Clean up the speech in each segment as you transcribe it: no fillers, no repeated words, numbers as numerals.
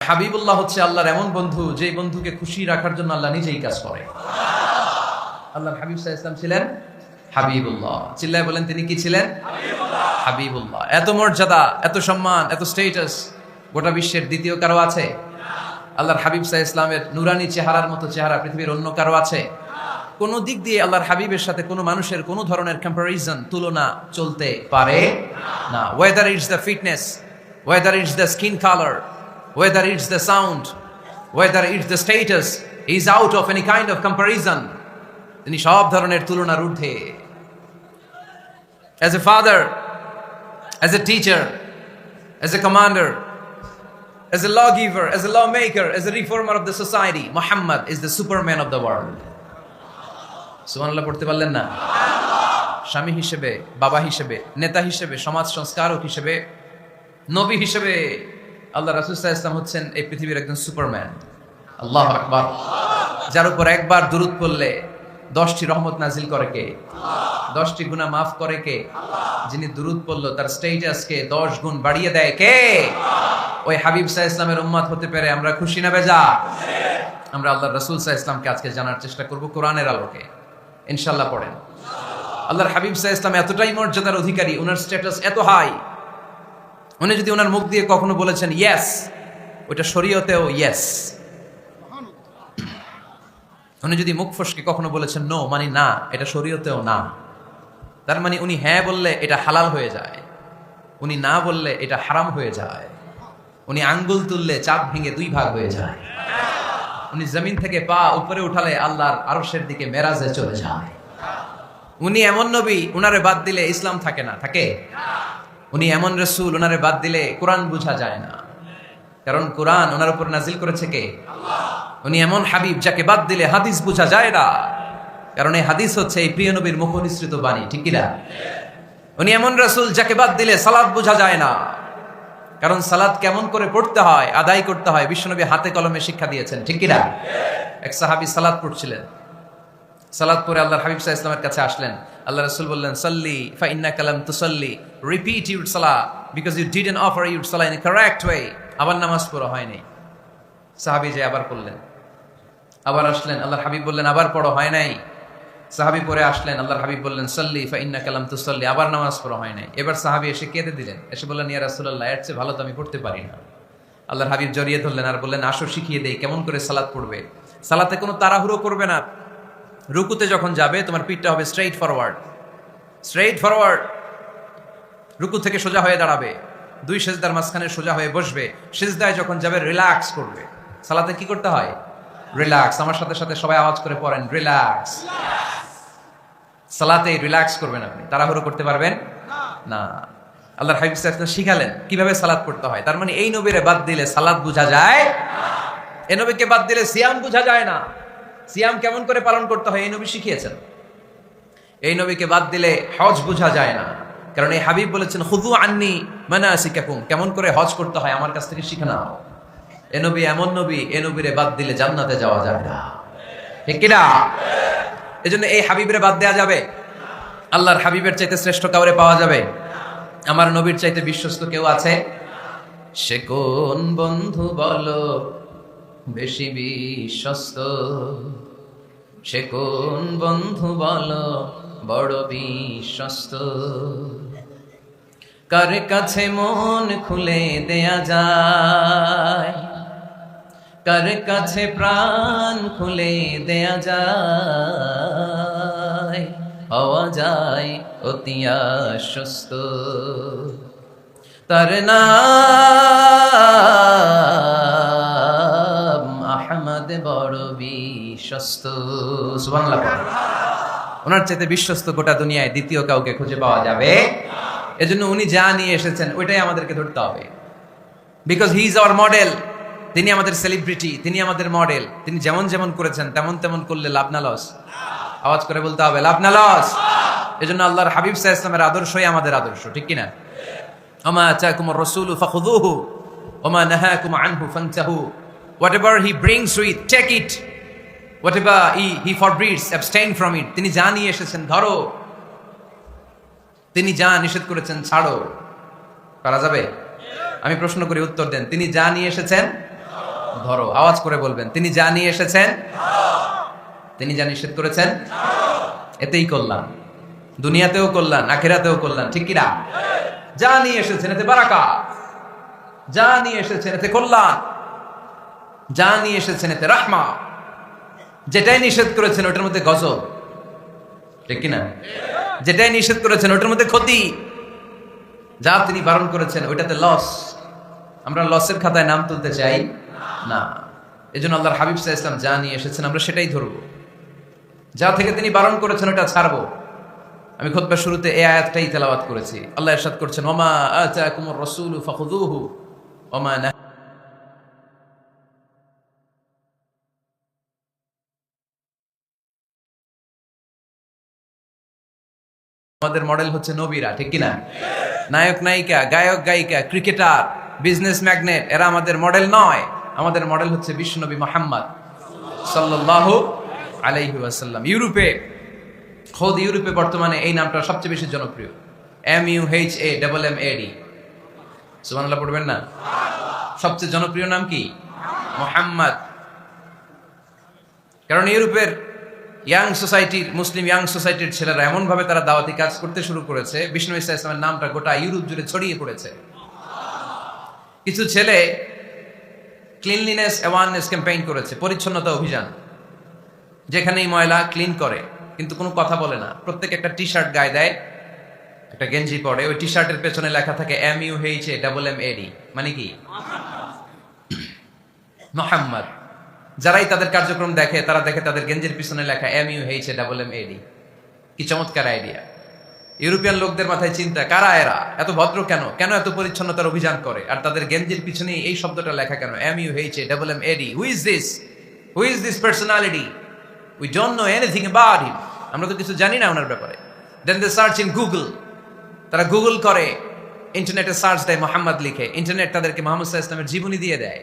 হাবিবুল্লাহ হচ্ছে আল্লাহর এমন বন্ধু যে বন্ধুকে খুশি রাখার জন্য আল্লাহ নিজেই কাজ করে। আল্লাহর হাবিব সাল্লাল্লাহু আলাইহি ওয়াসাল্লাম ছিলেন হাবিবুল্লাহ। চিল্লায় বলেন তিনি কি ছিলেন? হাবিবুল্লাহ। এত মর্যাদা, এত সম্মান, এত স্ট্যাটাস গোটা বিশ্বের দ্বিতীয় কারো আছে? আল্লাহর হাবিব সাল্লাল্লাহু আলাইহি ওয়াসাল্লামের নুরানি চেহারার মতো চেহারা পৃথিবীর অন্য কারো আছে? কোন দিক দিয়ে আল্লাহর হাবিবের সাথে কোনো মানুষের কোনো ধরনের কম্পারিজন, তুলনা চলতে পারে না। Whether it's the fitness, whether it's the skin colour, whether it's the sound, whether it's the status, is out of any kind of comparison. তিনি সব ধরনের তুলনার ঊর্ধ্বে। As a father, as a teacher, as a commander, as a lawgiver, as a lawmaker, as a reformer of the society, Muhammad is the superman of the world. সুবহানাল্লাহ পড়তে পারলেন না? স্বামী হিসেবে, বাবা হিসেবে, নেতা হিসেবে, সমাজ সংস্কারক হিসেবে, নবী হিসেবে আল্লাহ রাসূল সাল্লাল্লাহু আলাইহি ওয়াসাল্লাম হচ্ছেন এই পৃথিবীর একজন সুপারম্যান। আল্লাহু আকবার। যার উপর একবার দুরূদ পড়লে 10টি রহমত নাজিল করে কে? 10টি গুনাহ মাফ করে কে? যিনি দুরূদ পড়লো তার স্ট্যাটাসকে 10 গুণ বাড়িয়ে দেয় কে? ওই হাবিব সাল্লাল্লাহু আলাইহি ওয়াসাল্লামের উম্মত হতে পেরে আমরা খুশি না বেজা? আমরা আল্লাহর রাসূল সাল্লাল্লাহু আলাইহি ওয়াসাল্লামকে আজকে জানার চেষ্টা করব কোরআনের আলোকে। ইনশাআল্লাহ পড়েন। আল্লাহর হাবিব সাল্লাল্লাহু আলাইহি ওয়াসাল্লাম এতটাই মর্যাদার অধিকারী, ওনার স্ট্যাটাস এত হাই, উনি যদি ওনার মুখ দিয়ে কখনো বলেছেন ইয়েস, ওটা শরীয়তেও ইয়েস। উনি যদি মুখ ফসকে কখনো বলেছেন নো, মানে না, এটা শরীয়তেও না। তার মানে উনি হ্যাঁ বললে এটা হালাল হয়ে যায়, উনি না বললে এটা হারাম হয়ে যায়। উনি আঙ্গুল তুললে চাপ ভেঙে 2 ভাগ হয়ে যায়। উনি জমিন থেকে পা উপরে উঠালে আল্লাহর আরশের দিকে মেরাজে চলে যায়। উনি এমন নবী, উনারে বাদ দিলে ইসলাম থাকে না, থাকে? উনি এমন রাসূল, ওনারে বাদ দিলে কোরআন বোঝা যায় না, কারণ কোরআন ওনার উপর নাজিল করেছে কে? আল্লাহ। উনি এমন হাবিব যাকে বাদ দিলে হাদিস বোঝা যায় না, কারণ এই হাদিস হচ্ছে এই প্রিয় নবীর মুখনিসৃত বাণী, ঠিক কি না? উনি এমন রাসূল যাকে বাদ দিলে সালাত বোঝা যায় না, কারণ সালাত কেমন করে পড়তে হয়, আদায় করতে হয় বিশ্বনবী হাতে কলমে শিক্ষা দিয়েছেন, ঠিক কি না? এক সাহাবী সালাত পড়ছিলেন, সালাত পড়ে আল্লাহর হাবিব সাল্লাল্লাহু আলাইহি ওয়াসাল্লামের কাছে আসলেন। আল্লাহ রাসূল বললেন সাল্লি ফা ইন্নাকা লাম তুসাল্লি, repeat your salah because you didn't offer your salah in a correct way. আবার নামাজ পড়া হয়নি। সাহাবী যে আবার পড়লেন, আবার আসলেন, আল্লাহর হাবিব বললেন আবার পড়ো, হয় নাই। সাহাবী পরে আসলেন, আল্লাহর হাবিব বললেন সাল্লি ফা ইন্নাকা লাম তুসাল্লি, আবার নামাজ পড়া হয় নাই। এবার সাহাবী এসে কেঁদে দিলেন, এসে বললেন ইয়া রাসূলুল্লাহ, এর চেয়ে ভালো তো আমি পড়তে পারি না। আল্লাহর হাবিব জড়িয়ে ধরলেন আর বললেন আসো শিখিয়ে দেই কেমন করে সালাত পড়বে। সালাতে কোনো তাড়াহুড়ো করবে না। রুকুতে যখন যাবে তোমার পিঠটা হবে স্ট্রেইট ফরওয়ার্ড, স্ট্রেইট ফরওয়ার্ড। রুকু থেকে সোজা হয়ে দাঁড়াবে, 2 সিজদার মাঝখানে সোজা হয়ে বসবে। সিজদায় যখন যাবে রিল্যাক্স করবে। সালাতে কি করতে হয়? রিল্যাক্স। আমার সাথে সাথে সবাই আওয়াজ করে পড়েন রিল্যাক্স। সালাতে রিল্যাক্স করবেন আপনি, তাড়াহুড়ো করতে পারবেন না। আল্লাহর হাবিব সাল্লাল্লাহু আলাইহি ওয়াসাল্লাম শিখালেন কিভাবে সালাত পড়তে হয়। তার মানে এই নবীরে বাদ দিলে সালাত বোঝা যায় না, এই নবীকে বাদ দিলে সিয়াম বোঝা যায় না। সিয়াম কেমন করে পালন করতে হয় এই নবী শিখিয়েছেন। এই নবীকে বাদ দিলে হজ বোঝা যায় না, কারণ এই হাবিব বলেছেন খুযু আন্নী মানাসিকাকুম, কেমন করে হজ করতে হয় আমার কাছ থেকে শিখে নাও। এই নবী এমন নবী, এই নবীরে বাদ দিলে জান্নাতে যাওয়া যায় না, ঠিক কি না? এজন্য এই হাবিবরে বাদ দেয়া যাবে? আল্লাহর হাবিবের চাইতে শ্রেষ্ঠ কাউরে পাওয়া যাবে? আমার নবীর চাইতে বিশ্বস্ত কেউ আছে? সে কোন বন্ধু বলো বেশি বিশ্বস্ত, সে কোন বন্ধু বলো বড় বিশ্বস্ত, কার কাছে মন খুলে দেয়া যায়, কার কাছে প্রাণ খুলে দেয়া যায়, হওয়া যায় অতি আশ্বস্ত, তার নাম আহমদ বড় বিশ্বস্ত। সুবহানাল্লাহ। ওনার চাইতে বিশ্বস্ত গোটা দুনিয়ায় দ্বিতীয় কাউকে খুঁজে পাওয়া যাবে? এজন্য উনি যা নিয়ে এসেছেন ওইটাই আমাদেরকে ধরতে হবে, because he is our model. তিনি আমাদের সেলিব্রিটি, তিনি আমাদের মডেল। তিনি যেমন যেমন করেছেন তেমন তেমন করলে লাভ না লস? আওয়াজ করে বলতে হবে লাভ না লস? এজন্য আল্লাহর হাবিব সাল্লাল্লাহু আলাইহি ওয়াসাল্লামের আদর্শই আমাদের আদর্শ, ঠিক কি না? ওমা আতাকুমুর রাসূলু ফাখুযুহু ওমা নাহাকুম আনহু ফান্তাহু। Whatever he brings to it, take it. Whatever he forbids, abstain from it. তিনি যা নিয়ে এসেছেন ধরো, তিনি যা নিষেধ করেছেন ছাড়ো। পারা যাবে? আমি প্রশ্ন করি উত্তর দেন। তিনি যা নিয়ে এসেছেন ধরো। আওয়াজ করে বলবেন, তিনি যা নিয়ে এসেছেন, তিনি যা নিষেধ করেছেন, এতেই কল্যাণ, দুনিয়াতেও কল্যাণ, আখিরাতেও কল্যাণ, ঠিক কিনা? যা নিয়ে এসেছেন এতে বারাকা, যা নিয়ে এসেছেন এতে কল্যাণ, যা নিয়ে এসেছেন এতে রাহমা, যেটাই নিষেধ করেছেন ওটার মধ্যে গজব, ঠিক কিনা? যেটাই নিষেধ করেছেন ওটার মধ্যে ক্ষতি, যা তিনি বারণ করেছেন ওইটাতে লস। আমরা লসের খাতায় নাম তুলতে চাই না। এজন্য আল্লাহর হাবিব সাল্লাল্লাহু আলাইহি ওয়াসাল্লাম যা নিয়ে এসেছেন আমরা সেটাই ধরবো, যা থেকে তিনি বারণ করেছেন ওটা ছাড়বো। আমি খুতবার শুরুতে এই আয়াতটাই তেলাওয়াত করেছি। আল্লাহ ইরশাদ করছেন, ওমা আতাকুমুর রাসূলু ফাখুযুহু ওমা না। আমাদের মডেল হচ্ছে নবীরা, ঠিক কিনা? নায়ক নায়িকা, গায়ক গায়িকা, ক্রিকেটার, বিজনেস ম্যাগনেট, এরা আমাদের মডেল নয়। আমাদের মডেল হচ্ছে বিশ্বনবী মুহাম্মদ সাল্লাল্লাহু আলাইহি ওয়াসাল্লাম। ইউরোপে বর্তমানে এই নামটা সবচেয়ে বেশি জনপ্রিয়, MUHAMMAD। সুবহানাল্লাহ পড়বেন না? সবচেয়ে জনপ্রিয় নাম কি? মুহাম্মদ। কারণ ইউরোপের ইয়াং সোসাইটির, মুসলিম ইয়াং সোসাইটির ছেলেরা এমন ভাবে তারা দাওয়াতি কাজ করতে শুরু করেছে, বিষ্ণু ইসা ইসলামের নামটা গোটা ইউরোপ জুড়ে ছড়িয়ে পড়েছে। কিছু ছেলে ক্লিনলিনেস অ্যাওয়ারনেস ক্যাম্পেইন করেছে, পরিচ্ছন্নতা অভিযান, যেখানেই ময়লা ক্লিন করে, কিন্তু কোনো কথা বলে না। প্রত্যেক একটা টি শার্ট গায়ে দেয়, একটা গেঞ্জি পরে, ওই টি শার্টের পেছনে লেখা থাকে MUHAMMAD, মানে কি? মুহাম্মদ। যারাই তাদের কার্যক্রম দেখে তারা দেখে তাদের গেঞ্জির পিছনে লেখা MUHAMMAD। কি চমৎকার আইডিয়া! ইউরোপিয়ান লোকদের মাথায় চিন্তা, কারা এরা, এত ভদ্র কেন, কেন এত পরিচ্ছন্নতার অভিযান করে, আর তাদের গেঞ্জির পিছনে এই শব্দটা লেখা কেন, MUHAMMAD? Who is this personality? We don't know anything about him. আমরা তো কিছু জানি না ওনার ব্যাপারে। দেন দে সার্চ ইন গুগল। তারা গুগল করে, ইন্টারনেটে সার্চ দেয়, মোহাম্মদ লিখে, ইন্টারনেট তাদেরকে মুহাম্মদ সাল্লাল্লাহু আলাইহি ওয়াসাল্লামের জীবনী দিয়ে দেয়।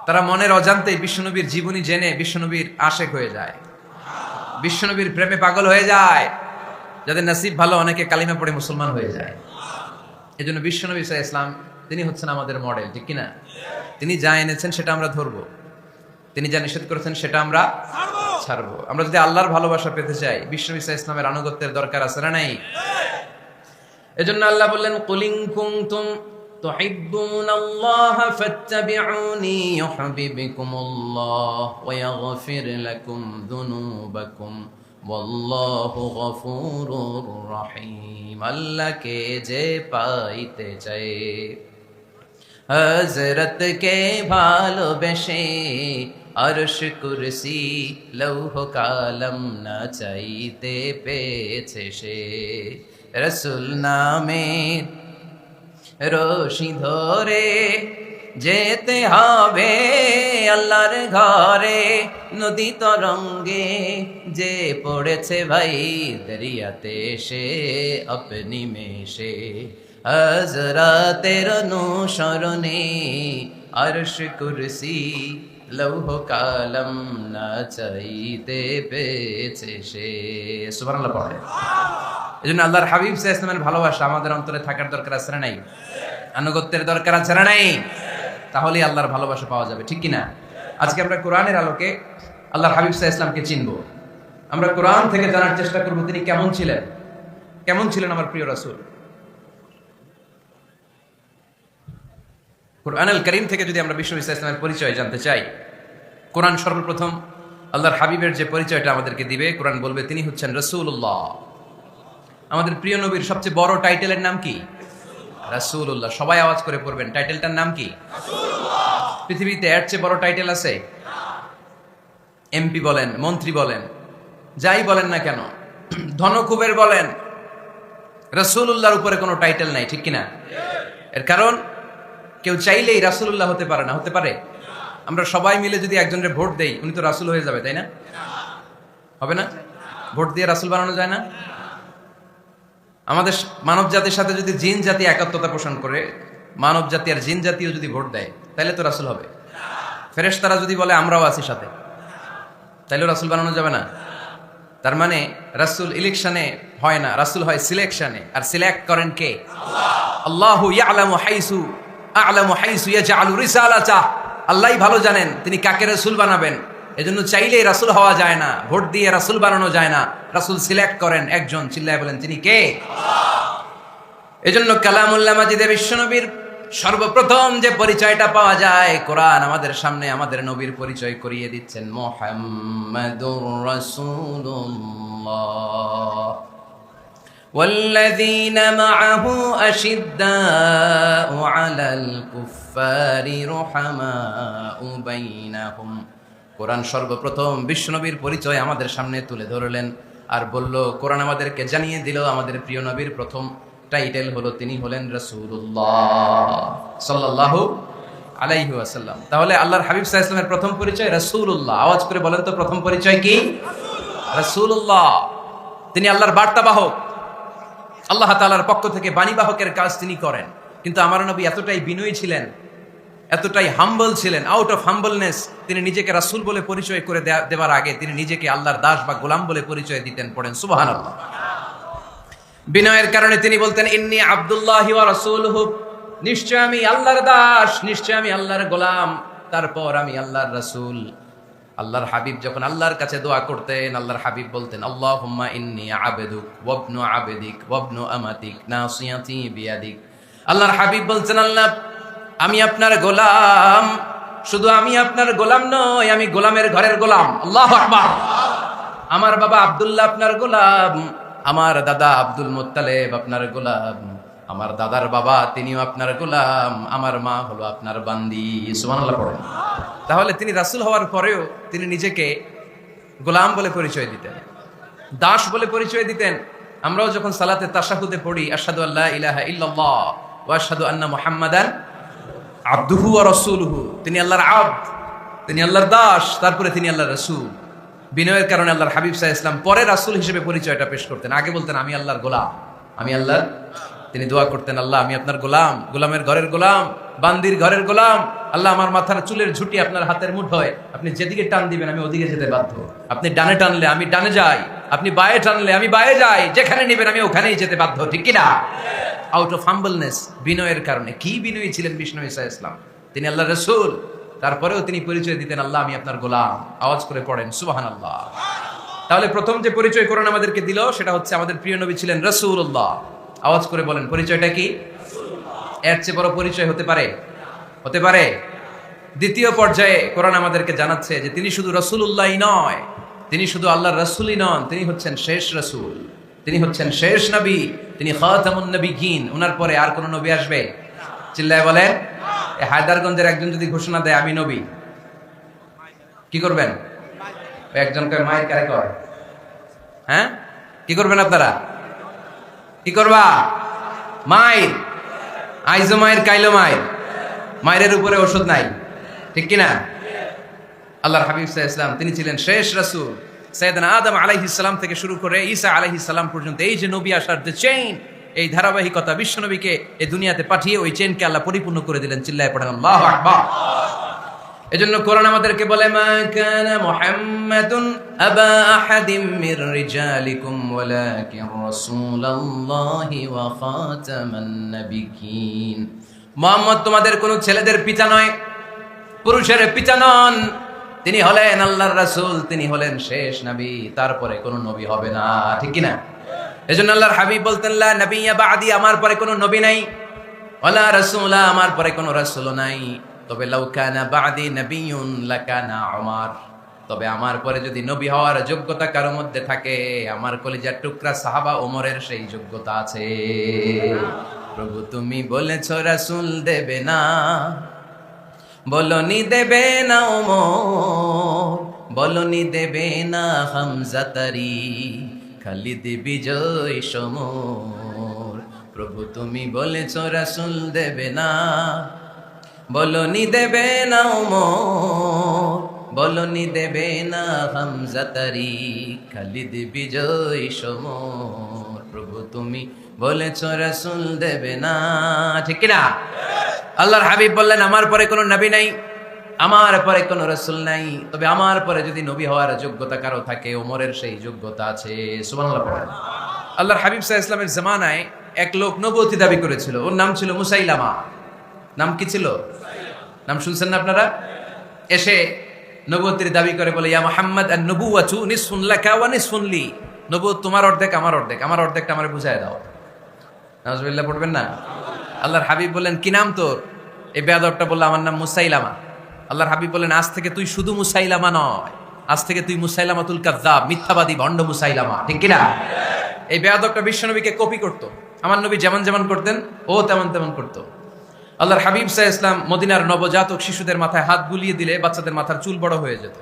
তারা মনের অজান্তেই বিশ্বনবীর জীবনী জেনে বিশ্বনবীর আশেক হয়ে যায়, বিশ্বনবীর প্রেমে পাগল হয়ে যায়। যাদের নসিব ভালো, অনেকে কালিমা পড়ে মুসলমান হয়ে যায়। এই জন্য বিশ্বনবী সাল্লাল্লাহু আলাইহি ওয়াসাল্লাম তিনি হচ্ছেন আমাদের মডেল, ঠিক কিনা? তিনি যা এনেছেন সেটা আমরা ধরবো, তিনি যা নিষেধ করেছেন সেটা আমরা ছাড়বো। আমরা যদি আল্লাহর ভালোবাসা পেতে চাই, বিশ্বনবী সাল্লাল্লাহু আলাইহি ওয়াসাল্লামের আনুগত্যের দরকার আছে না নাই? এজন্য আল্লাহ বললেন, কুল ইন কুনতুম তুহিব্বুনাল্লাহা ফাত্তাবিউনি ইউহিব্বুকুমুল্লাহ ওয়া ইয়াগফির লাকুম যুনুবাকুম ওয়াল্লাহু গফুরুর রহিম। আল্লাহকে যে পাইতে চায়, হযরত কে ভালোবেসে, আরশ কুরসি লৌহ কালাম না চাইতে পেয়েছে সে। রসুল নামের রশি ধরে যেতে হবে আল্লাহর ঘরে, নদী তরঙ্গে যে পড়েছে ভাই দরিয়াতে সে আপনি মেশে। হযরতের অনুসরণে আরশ কুরসি লৌহ কালাম না চাইতে পেয়েছে সে। সুবহানাল্লাহ পড়ে। এজন্য আল্লাহর হাবিব সাল্লাল্লাহু আলাইহি ওয়াসাল্লামের ভালোবাসা আমাদের অন্তরে থাকার দরকার আছে না নাই? আনুগত্যের দরকার আছে না নাই? তাহলেই আল্লাহর ভালোবাসা পাওয়া যাবে, ঠিক কিনা? আজকে আমরা কোরআনের আলোকে আল্লাহর হাবিব সাল্লাল্লাহু আলাইহি ওয়াসাল্লামকে চিনব। আমরা কোরআন থেকে জানার চেষ্টা করব তিনি কেমন ছিলেন, কেমন ছিলেন আমার প্রিয় রাসূল। কোরআনুল কারীম থেকে যদি আমরা বিশ্বনবী সাল্লাল্লাহু আলাইহি ওয়াসাল্লামের পরিচয় জানতে চাই, কোরআন সর্বপ্রথম আল্লাহর হাবিবের যে পরিচয়টা আমাদেরকে দিবে, কোরআন বলবে তিনি হচ্ছেন রাসূলুল্লাহ। আমাদের প্রিয় নবীর সবচেয়ে বড় টাইটেলের নাম কি? রাসূলুল্লাহ। সবাই আওয়াজ করে পড়বেন, টাইটেলটার নাম কি? রাসূলুল্লাহ। পৃথিবীতে এর চেয়ে বড় টাইটেল আছে? এমপি বলেন, মন্ত্রী বলেন, যাই বলেন না কেন, ধনকুবের বলেন, রাসূলুল্লাহর উপরে কোনো টাইটেল নাই, ঠিক কিনা? এর কারণ কেউ চাইলেই রাসূলুল্লাহ হতে পারে না, হতে পারে? আমরা সবাই মিলে যদি একজনের ভোট দেই, উনি তো রাসূল হয়ে যাবে, তাই না? হবে না? ভোট দিয়ে রাসূল বানানো যায় না? আমাদের মানব জাতির সাথে যদি জিন জাতি একাত্মতা পোষণ করে, মানব জাতি আর জিন জাতিও যদি ভোট দেয়, তাহলে তো রাসূল হবে। ফেরেশতারা যদি বলে আমরাও আছি সাথে, তাহলে রাসূল বানানো যাবে না। তার মানে রাসূল ইলেকশনে হয় না, রাসূল হয় সিলেকশনে। আর সিলেক্ট করেন কে? আল্লাহ। আল্লাহু ইয়ালামু হাইসু আ'লামু হাইসু ইয়াজআলু রিসালাতা, আল্লাহই ভালো জানেন তিনি কাকে রাসূল বানাবেন। এজন্য চাইলেই রাসূল হওয়া যায় না, ভোট দিয়ে রাসূল বানানো যায় না। রাসূল সিলেক্ট করেন একজন, চিল্লায় বলেন তিনি কে? এজন্য কালামুল্লাহ মাজিদে বিশ্বনবীর সর্বপ্রথম যে পরিচয়টা পাওয়া যায়, কোরআন আমাদের সামনে আমাদের নবীর পরিচয় করিয়ে দিচ্ছেন, মুহাম্মাদুর রাসূলুল্লাহ ওয়াল্লাযীনা মাআহু আশিদ্দাউ আলাল কুফফারি রুহামাউ বাইনাহুম। কোরআন সর্বপ্রথম বিশ্বনবীর পরিচয় আমাদের সামনে তুলে ধরলেন আর বলল, কোরআন আমাদেরকে জানিয়ে দিল আমাদের প্রিয় নবীর প্রথম টাইটেল হলো তিনি হলেন রাসূলুল্লাহ সাল্লাল্লাহু আলাইহি ওয়াসাল্লাম। তাহলে আল্লাহর হাবিব সাল্লাল্লাহু আলাইহি ওয়াসাল্লামের প্রথম পরিচয় রাসূলুল্লাহ। আওয়াজ করে বলেন তো প্রথম পরিচয় কি? রাসূলুল্লাহ। তিনি আল্লাহর বার্তাবাহক, আল্লাহ তাআলার পক্ষ থেকে বাণীবাহকের কাজ তিনি করেন। কিন্তু আমার নবী এতটাই বিনয়ী ছিলেন, এতটাই হাম্বল ছিলেন, আউট অফ হাম্বলনেস তিনি নিজেকে রাসূল বলে পরিচয় করে দেওয়ার আগে তিনি নিজেকে আল্লাহর দাস বা গোলাম বলে পরিচয় দিতেন। পড়েন সুবহানাল্লাহ। বিনয়ের কারণে তিনি বলতেন, ইন্নী আব্দুল্লাহি ওয়া রাসূলুহু, নিশ্চয় আমি আল্লাহর দাস, নিশ্চয় আমি আল্লাহর গোলাম, তারপর আমি আল্লাহর রাসূল। আল্লাহর হাবিব যখন আল্লাহর কাছে দোয়া করতেন, আল্লাহর হাবিব বলতেন, আল্লাহুম্মা ইন্নী আবদুক ওয়া ইবনু আবদিক ওয়া ইবনু আমাতিক নাসিয়াতি বিয়াদিক। আল্লাহর হাবিব বলছেন, আল্লাহ আমি আপনার গোলাম, শুধু আমি আপনার গোলাম নই, আমি গোলামের ঘরের গোলাম। আল্লাহু আকবার। আমার বাবা আব্দুল্লাহ আপনার গোলাম, আমার দাদা আব্দুল মুত্তালিব আপনার গোলাম, আমার দাদার বাবা তিনিও আপনার গোলাম, আমার মা হলো আপনার বান্দি। সুবহানাল্লাহ পড়েন। তাহলে তিনি রাসূল হওয়ার পরেও তিনি নিজেকে গোলাম বলে পরিচয় দিতেন, দাস বলে পরিচয় দিতেন। আমরাও যখন সালাতে তাশাহুদে পড়ি, আশহাদু আল্লা ইলাহা ইল্লাল্লাহ ওয়া আশহাদু আন্না মুহাম্মাদান আবদুহু ওয়া রাসূলুহু, তিনি আল্লাহর আবদ, তিনি আল্লাহর দাস, তারপরে তিনি আল্লাহর রাসূল। বিনয়ের কারণে আল্লাহর হাবিব সাল্লাল্লাহু আলাইহি ওয়াসাল্লাম পরে রাসূল হিসেবে পরিচয়টা পেশ করতেন। আগে বলতেন আমি আল্লাহর গোলাম, আমি আল্লাহর। তিনি দোয়া করতেন, আল্লাহ আমি আপনার গোলাম, গোলামের ঘরের গোলাম, বান্দির ঘরের গোলাম। আল্লাহ আমার মাথার চুলের ঝুঁটি আপনার হাতের মুঠোয়, আপনি যেদিকে টান দিবেন আমি ওদিকে যেতে বাধ্য। আপনি ডানে টানলে আমি ডানে যাই, আপনি বায়ে টানলে আমি বায়ে যাই, যেখানে নেবেন আমি ওখানেই যেতে বাধ্য। ঠিক কিনা? আউট অফ হাম্বলনেস, বিনয়ের কারণে। কি বিনয়ী ছিলেন বিষ্ণু ঈসা ইসলাম, তিনি আল্লাহর রাসূল, তারপরেও তিনি পরিচয় দিতেন, আল্লাহ আমি আপনার গোলাম। আওয়াজ করে পড়েন সুবহানাল্লাহ। তাহলে প্রথম যে পরিচয় কোরআন আমাদেরকে দিল সেটা হচ্ছে আমাদের প্রিয় নবী ছিলেন রাসূলুল্লাহ। আওয়াজ করে বলেন পরিচয়টা কি? এর চেয়ে বড় পরিচয় হতে পারে? হতে পারে? দ্বিতীয় পর্যায়ে কোরআন আমাদেরকে জানাচ্ছে যে তিনি শুধু রাসূলুল্লাহই নয়, তিনি শুধু আল্লাহর রাসূলই নন, তিনি হচ্ছেন শেষ রাসূল, তিনি হচ্ছেন শেষ নবী, তিনি খাতামুন নবিয়্যিন। ওনার পরে আর কোন নবী আসবে? চিল্লায় বলেন। এই হায়দারগঞ্জের একজন যদি ঘোষণা দেয় আমি নবী, কি করবেন? একজন কয় মায়ের কারে কয়, হ্যাঁ কি করবেন আপনারা? কি করবা? মায়ের আইজো মায়ের কাইলো মায়ের, মায়ের উপরে ওষুধ নাই, ঠিক কিনা? আল্লাহর হাবিব সাল্লাল্লাহু আলাইহি ওয়াসাল্লাম তিনি ছিলেন শেষ রাসূল। সাইয়েদনা আদম আলাইহিস সালাম থেকে শুরু করে ঈসা আলাইহিস সালাম পর্যন্ত এই যে নবী আসার যে চেইন, এই ধারাবাহিকতা, বিশ্ব নবীকে এই দুনিয়াতে পাঠিয়ে ওই চেইনকে আল্লাহ পরিপূর্ণ করে দিলেন। চিল্লায়ে পড়েন আল্লাহু আকবার। এজন্য কোরআন আমাদেরকে বলে, মা কানা মুহাম্মাদুন আবা আহাদিম মির রিজালিকুম ওয়ালাকিন রাসূলুল্লাহি ওয়া খাতামান নাবিয়্যিন। মুহাম্মদ তোমাদের কোন ছেলেদের পিতা নয়, পুরুষের পিতা নন, তিনি হলেন আল্লাহর রাসূল, তিনি হলেন শেষ নবী, তারপরে কোন নবী হবে না। ঠিক কি না? এজন্য আল্লাহর হাবিব বলতেন, লা নাবিয়্যা বা'দি, আমার পরে কোন নবী নাই, ওয়ালা রাসূলা, আমার পরে কোন রাসূল নাই। তবে লাউ কানা বা'দি নাবিয়্যুন লাকানা উমর, তবে আমার পরে যদি নবী হওয়ার যোগ্যতা কারো মধ্যে থাকে, আমার কলিজার টুকরা সাহাবা ওমরের সেই যোগ্যতা আছে। প্রভু তুমি বলেছো রাসূল দেবে না, বলনি দেবে না ওমর, বলনি দেবে না হামজা তারি, খালিদ বিজয় সমর। প্রভু তুমি বলেছো রাসূল দেবে না, বলনি দেবে না ওমর, বলনি দেবে না হামজা তারি, খালিদ বিজয় সমর। প্রভু তুমি বলেছো রাসূল দেবে না। ঠিক কি না? আল্লাহর হাবিব বললেন, আমার পরে কোনো নবী নাই, আমার পরে কোনো রাসূল নাই, তবে আমার পরে যদি নবী হওয়ার যোগ্যতা কারো থাকে, ওমরের সেই যোগ্যতা আছে। সুবহানাল্লাহ পড়েন। আল্লাহর হাবিব সাল্লাল্লাহু আলাইহি ওয়াসাল্লামের জামানায় এক লোক নবুয়তি দাবি করেছিল, ওর নাম ছিল মুসাইলামা। নাম কি ছিল? নাম শুনছেন না আপনারা? এসে নবুয়তের দাবি করে বলে, ইয়া মুহাম্মদ আন-নবুওয়াতু নিসফুন লাকা ওয়া নিসফুন লি। নবুয়ত তোমার অর্ধেক, আমার অর্ধেক, আমার অর্ধেকটা আমারে বুঝায় দাও। নাউজুবিল্লাহ পড়বেন না? আল্লাহর হাবিব বললেন, কি নাম তোর? এই বেয়াদবটা বলল, আমার নাম মুসাইলামা। আল্লাহর হাবিব বললেন, আজ থেকে তুই শুধু মুসাইলামা নয়, আজ থেকে তুই মুসাইলামাতুল কাযযাব, মিথ্যাবাদী ভণ্ড মুসাইলামা। ঠিক কি না? এই বেয়াদবটা বিশ্বনবীকে কপি করত। আমার নবী যেমন যেমন করতেন ও তেমন তেমন করত। আল্লাহর হাবিব সাল্লাল্লাহু আলাইহি ওয়াসাল্লাম মদিনার নবজাতক শিশুদের মাথায় হাত বুলিয়ে দিলে বাচ্চাদের মাথার চুল বড় হয়ে যেত।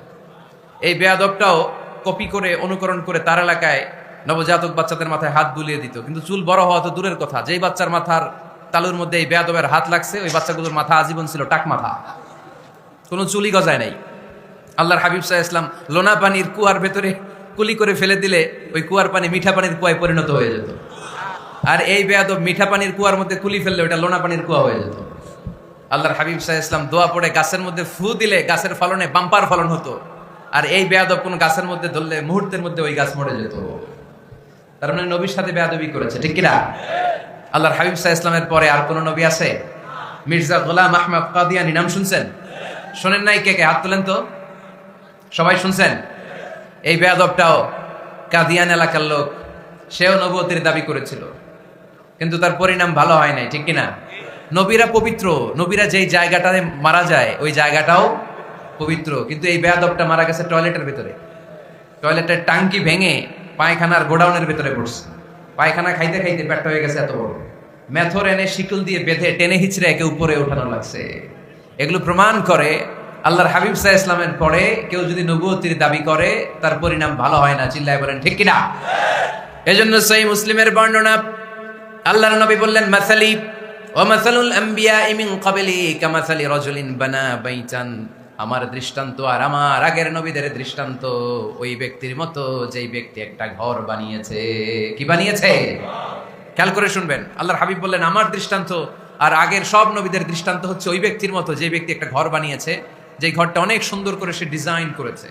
এই বেয়াদবটাও কপি করে, অনুকরণ করে তার এলাকায় নবজাতক বাচ্চাদের মাথায় হাত বুলিয়ে দিত। কিন্তু চুল বড় হওয়া তো দূরের কথা, যেই বাচ্চার মাথার তালুর মধ্যে এই বেয়াদবের হাত লাগছে, ওই বাচ্চাগুলোর মাথা আজীবন ছিল টাক মাথা, কোনো চুলই গজায় নাই। আল্লাহর হাবিব সাল্লাল্লাহু আলাইহি ওয়াসাল্লাম লোনা পানির কুয়ার ভেতরে কুলি করে ফেলে দিলে ওই কুয়ার পানি মিঠা পানির কুয়ায় পরিণত হয়ে যেত। আর এই বেয়াদব মিঠা পানির কুয়ার মধ্যে কুলি ফেললে ওটা লোনা পানির কুয়া হয়ে যেত। আল্লাহর হাবিব সাল্লাল্লাহু আলাইহি ওয়াসাল্লাম দোয়া পড়ে গাছের মধ্যে ফু দিলে গাছের ফলনে বাম্পার ফলন হতো। আর এই বেয়াদব কোন গাছের মধ্যে ধরলে মুহূর্তের মধ্যে ওই গাছ মরে যেত। তার মানে নবীর সাথে বেয়াদবি করেছে, ঠিক কিনা? আল্লাহর হাবিব সাল্লাল্লাহু আলাইহি ওয়াসাল্লামের পরে আর কোন নবী আছে? মির্জা গোলাম আহমদ কাদিয়ানী নাম শুনছেন? শোনেন নাই? কে কে হাত তুলেন তো? সবাই শুনছেন? এই বেয়াদবটাও কাদিয়ান এলাকার লোক, সেও নবুয়তের দাবি করেছিল, কিন্তু তার পরিণাম ভালো হয় নাই, ঠিক কিনা? নবীরা পবিত্র, নবীরা যেই জায়গাটাতে মারা যায় ওই জায়গাটাও পবিত্র, কিন্তু এই বেয়াদবটা মারা গেছে টয়লেটের ভিতরে। টয়লেটের টাঙ্কি ভেঙে পায়খানার গোডাউনের ভিতরে পড়ছে। পায়খানা খাইতে খাইতে পেটটা হয়ে গেছে এত বড়, মেথর এনে শিকল দিয়ে বেঁধে টেনে হিচড়ে একে উপরে ওঠানো লাগছে। এগুলো প্রমাণ করে আল্লাহর হাবিব সাল্লাল্লাহু আলাইহি ওয়াসাল্লামের পরে কেউ যদি নবুয়তির দাবি করে তার পরিণাম ভালো হয় না। চিল্লায় বলেন ঠিক কিনা? এজন্য সহিহ মুসলিমের বর্ণনা, আল্লাহর নবী বললেন, মাসালি ওয়া মাসালুল আমবিয়াই মিন ক্বাবলি কামাসালি রাজুলিন বানা বাইতান। আমার দৃষ্টান্ত আর আমার আগের নবীদের দৃষ্টান্ত ওই ব্যক্তির মতো যেই ব্যক্তি একটা ঘর বানিয়েছে। কি বানিয়েছে? খেয়াল করে শুনবেন। আল্লাহর হাবিব বললেন, আমার দৃষ্টান্ত আর আগের সব নবীদের দৃষ্টান্ত হচ্ছে ওই ব্যক্তির মতো যে ব্যক্তি একটা ঘর বানিয়েছে, যে ঘরটা অনেক সুন্দর করে সে ডিজাইন করেছে।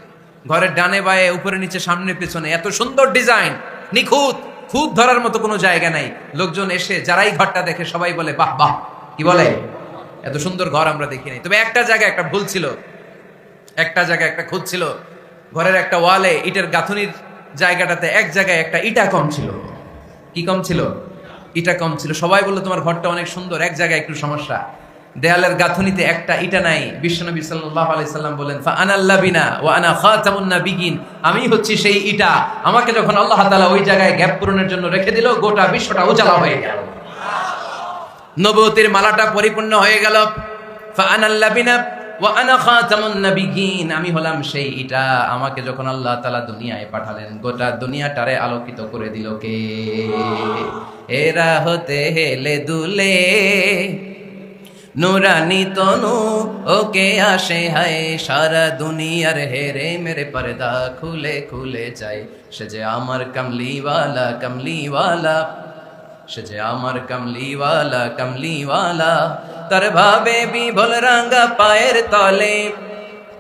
ঘরের ডানে বায়ে উপরে নিচে সামনে পেছনে এত সুন্দর ডিজাইন, নিখুঁত, খুঁত ধরার মতো কোনো জায়গা নাই। লোকজন এসে যারাই ঘরটা দেখে সবাই বলে বাহ বাহ, কি বলে, এত সুন্দর ঘর আমরা দেখি নাই। তবে একটা জায়গায় একটা ভুল ছিল, একটা জায়গায় একটা খুঁত ছিল। ঘরের একটা ওয়ালে ইটের গাঁথুনির জায়গাটাতে এক জায়গায় একটা ইটা কম ছিল। কি কম ছিল? ইটা কম ছিল। সবাই বললো তোমার ঘরটা অনেক সুন্দর, এক জায়গায় একটু সমস্যা, দেয়ালের গাঁথুনিতে একটা ইটা নাই। বিশ্বনবী সাল্লাল্লাহু আলাইহি সাল্লাম বলেন, ফা আনাল লাবিনা ওয়া আনা খাতামুন নাবিয়িন, আমি হচ্ছি সেই ইটা। আমাকে যখন আল্লাহ তাআলা ওই জায়গায় গ্যাপ পূরণের জন্য রেখে দিল, গোটা বিশ্বটা উজালা হয়ে গেল, নবুয়তের মালাটা পরিপূর্ণ হয়ে গেল। ফা আনাল লাবিনা ওয়া আনা খাতামুন নাবিয়িন, আমি হলাম সেই ইটা। আমাকে যখন আল্লাহ তাআলা দুনিয়ায় পাঠালেন, গোটা দুনিয়াটারে আলোকিত করে দিল কে? এরা হতে হেলে দুলে নুরানি তনু ওকে আসে হায়, সারা দুনিয়ার হেরে মেরে পর্দা খুলে খুলে যায়। সে যে আমার কমলিওয়ালা কমলিওয়ালা, সে যে আমার কমলিওয়ালা কমলিওয়ালা। তার ভাবে বিভোল রাঙ্গা পায়ের তলে,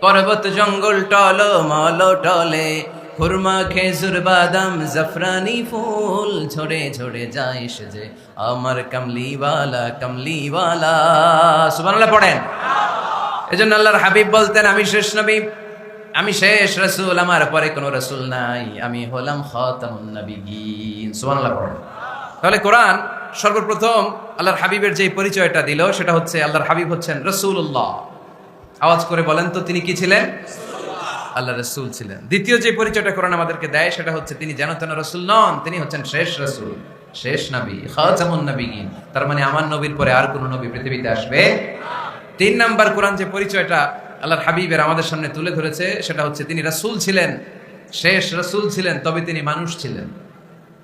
পর্বত জঙ্গল টল মল টলে, খুরমা খেজুর বাদাম জাফরানি ফুল ঝরে ঝরে যায়। সে যে আমার কমলিওয়ালা কমলিওয়ালা। সুবহানাল্লাহ পড়েন। এজন্য আল্লাহর হাবিব বলতেন, আমি শেষ নবী, আমি শেষ রাসূল, আমার পরে কোনো রাসূল নাই, আমি হলাম খাতামুন নাবিয়িন। সুবহানাল্লাহ পড়েন। তাহলে কোরআন সর্বপ্রথম আল্লাহর হাবিবের যে পরিচয়টা দিল সেটা হচ্ছে আল্লাহর হাবিব হচ্ছেন রাসূলুল্লাহ। আওয়াজ করে বলেন তো, তিনি কি ছিলেন? আল্লাহ রাসূল ছিলেন। দ্বিতীয় যে পরিচয়টা কোরআন আমাদেরকে দেয় সেটা হচ্ছে তিনি যেন তেন রাসূল নন, তিনি হচ্ছেন শেষ রাসূল, শেষ নবী, খাতামুন নাবিয়িন। তার মানে আমার নবীর পরে আর কোন নবী পৃথিবীতে আসবে। তিন নাম্বার কোরআন যে পরিচয়টা আল্লাহর হাবিবের আমাদের সামনে তুলে ধরেছে সেটা হচ্ছে তিনি রাসূল ছিলেন, শেষ রাসূল ছিলেন, তবে তিনি মানুষ ছিলেন।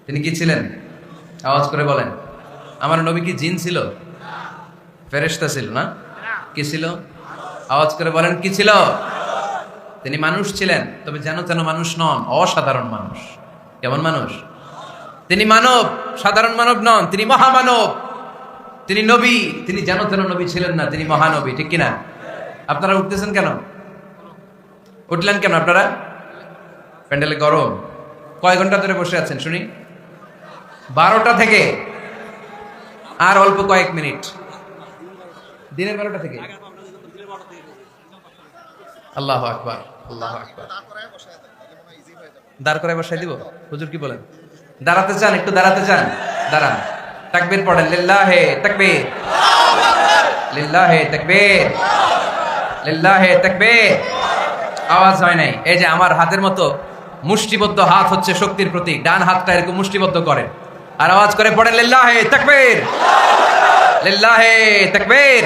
তিনি কি ছিলেন? আওয়াজ করে বলেন। আমার নবী কি জিন ছিল? ফেরেশতা ছিল না? কি ছিল? আওয়াজ করে বলেন, কি ছিল? তিনি মানুষ ছিলেন, তবে যেন তেন মানুষ নন, অসাধারণ মানুষ। কেমন মানুষ? তিনি মানব, সাধারণ মানব নন, তিনি মহামানব। তিনি নবী, তিনি যেন তেন নবী ছিলেন না, তিনি মহানবী। ঠিক কিনা? আপনারা উঠতেছেন কেন? উঠলেন কেন আপনারা? প্যান্ডেলে গরম। কয় ঘন্টা ধরে বসে আছেন শুনি? 12টা থেকে আর অল্প কয়েক মিনিট। দিনের 12টা থেকে। আল্লাহু আকবার, আল্লাহু আকবার। দাঁড় করে বসাই দিব? হুজুর কি বলেন? দাঁড়াতে চান? একটু দাঁড়াতে চান? দাঁড়ান। তাকবীর পড়েন, লিল্লাহে তাকবীর, লিল্লাহে তাকবীর, লিল্লাহে তাকবীর। আওয়াজ হয় নাই। এই যে আমার হাতের মতো মুষ্টিবদ্ধ হাত হচ্ছে শক্তির প্রতীক। ডান হাতটা এরকম মুষ্টিবদ্ধ করেন আর আওয়াজ করে পড়েন, লিল্লাহে তাকবীর, লিল্লাহে তাকবীর,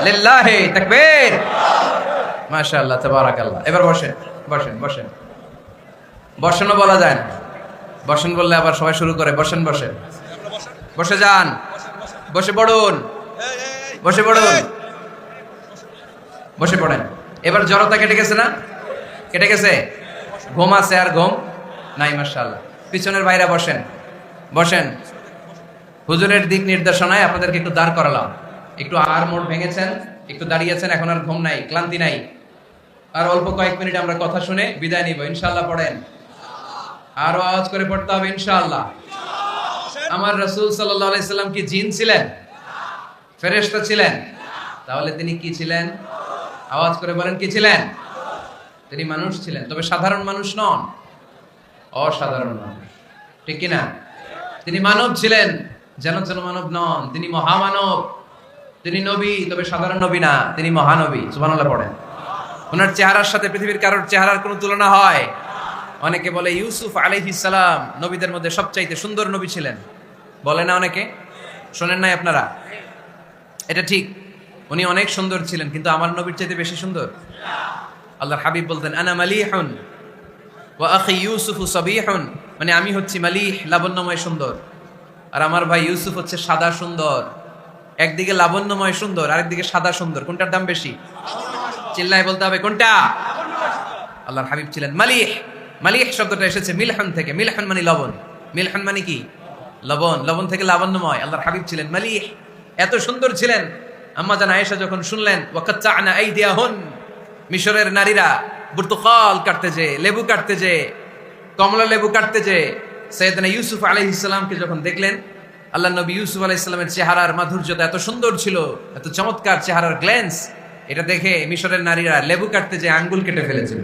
লিল্লাহে তাকবীর। মাশাআল্লাহ, তাবারাকাল্লাহ। এবার বসেন, বসেন, বসেন। বসেনও বলা যায় না, বসেন বললে আবার সবাই শুরু করে বসেন বসেন। বসে যান, বসে পড়ুন, বসে পড়ুন, বসে পড়েন। এবার জড়তা কেটে গেছে না? কেটে গেছে? ঘুম আছে আর ঘুম নাই? মাশাআল্লাহ। পিছনের ভাইরা বসেন, বসেন। হুজুরের দিক নির্দেশনায় আপনাদেরকে একটু দাঁড় করালাম। একটু আর মোড় ভেঙেছেন, একটু দাঁড়িয়েছেন, এখন আর ঘুম নাই, ক্লান্তি নাই। আর অল্প কয়েক মিনিট আমরা কথা শুনে বিদায় নিব ইনশাআল্লাহ। পড়েন, আরো আওয়াজ করে পড়তে হবে ইনশাআল্লাহ। আমার রাসূল সাল্লাল্লাহু আলাইহি সাল্লাম কি জিন ছিলেন? ফেরেশতা ছিলেন? তাহলে তিনি কি ছিলেন? আওয়াজ করে বলেন, কি ছিলেন? তিনি মানুষ ছিলেন, তবে সাধারণ মানুষ নন, অসাধারণ মানুষ, ঠিক কিনা? তিনি মানব ছিলেন, যেন যেন মানব নন, তিনি মহামানব। তিনি নবী, তবে সাধারণ নবী না, তিনি মহানবী। সুবহানাল্লাহ পড়েন। ওনার চেহারার সাথে পৃথিবীর কারোর চেহারার কোনো তুলনা হয়? অনেকে বলে ইউসুফ আলাইহিস সালাম নবীদের মধ্যে সবচাইতে সুন্দর নবী ছিলেন, বলে না অনেকে? শোনেন নাই আপনারা? এটা ঠিক, উনি অনেক সুন্দর ছিলেন, কিন্তু আমার নবীর চাইতে বেশি সুন্দর? আল্লাহর হাবিব বলতেন, আনা মালিহুন ওয়া আখি ইউসুফু সাবিহুন, মানে আমি হচ্ছি মালিহ, লাবণ্যময় সুন্দর, আর আমার ভাই ইউসুফ হচ্ছে সাদা সুন্দর। একদিকে লাবণ্যময় সুন্দর, আরেকদিকে সাদা সুন্দর, কোনটার দাম বেশি? চিল্লায় বলতে হবে কোনটা? আল্লাহর হাবিব ছিলেন মালিহ। মালিহ শব্দটা এসেছে মিলহান থেকে। মিলহান মানে লবণ, মিলহান মানে কি? লবণ। লবণ থেকে লাবণ্যময়। আল্লাহর হাবিব ছিলেন মালিহ, এত সুন্দর ছিলেন। আম্মা জান আয়েশা যখন শুনলেন ওয়াকাত্তা'না আইদিয়াহুন, মিশরের নারীরা বুর্তুকাল কাটতে যে, লেবু কাটতে যে, কমলা লেবু কাটতে যে সাইয়েদনা ইউসুফ আলাইহিস সালামকে যখন দেখলেন, আল্লাহ নবী ইউসুফ আলাইহিস সালামের চেহারার মাধুর্যতা এত সুন্দর ছিল, এত চমৎকার চেহারার গ্ল্যান্স, এটা দেখে মিশরের নারীরা লেবু কাটতে যে আঙ্গুল কেটে ফেলেছিল।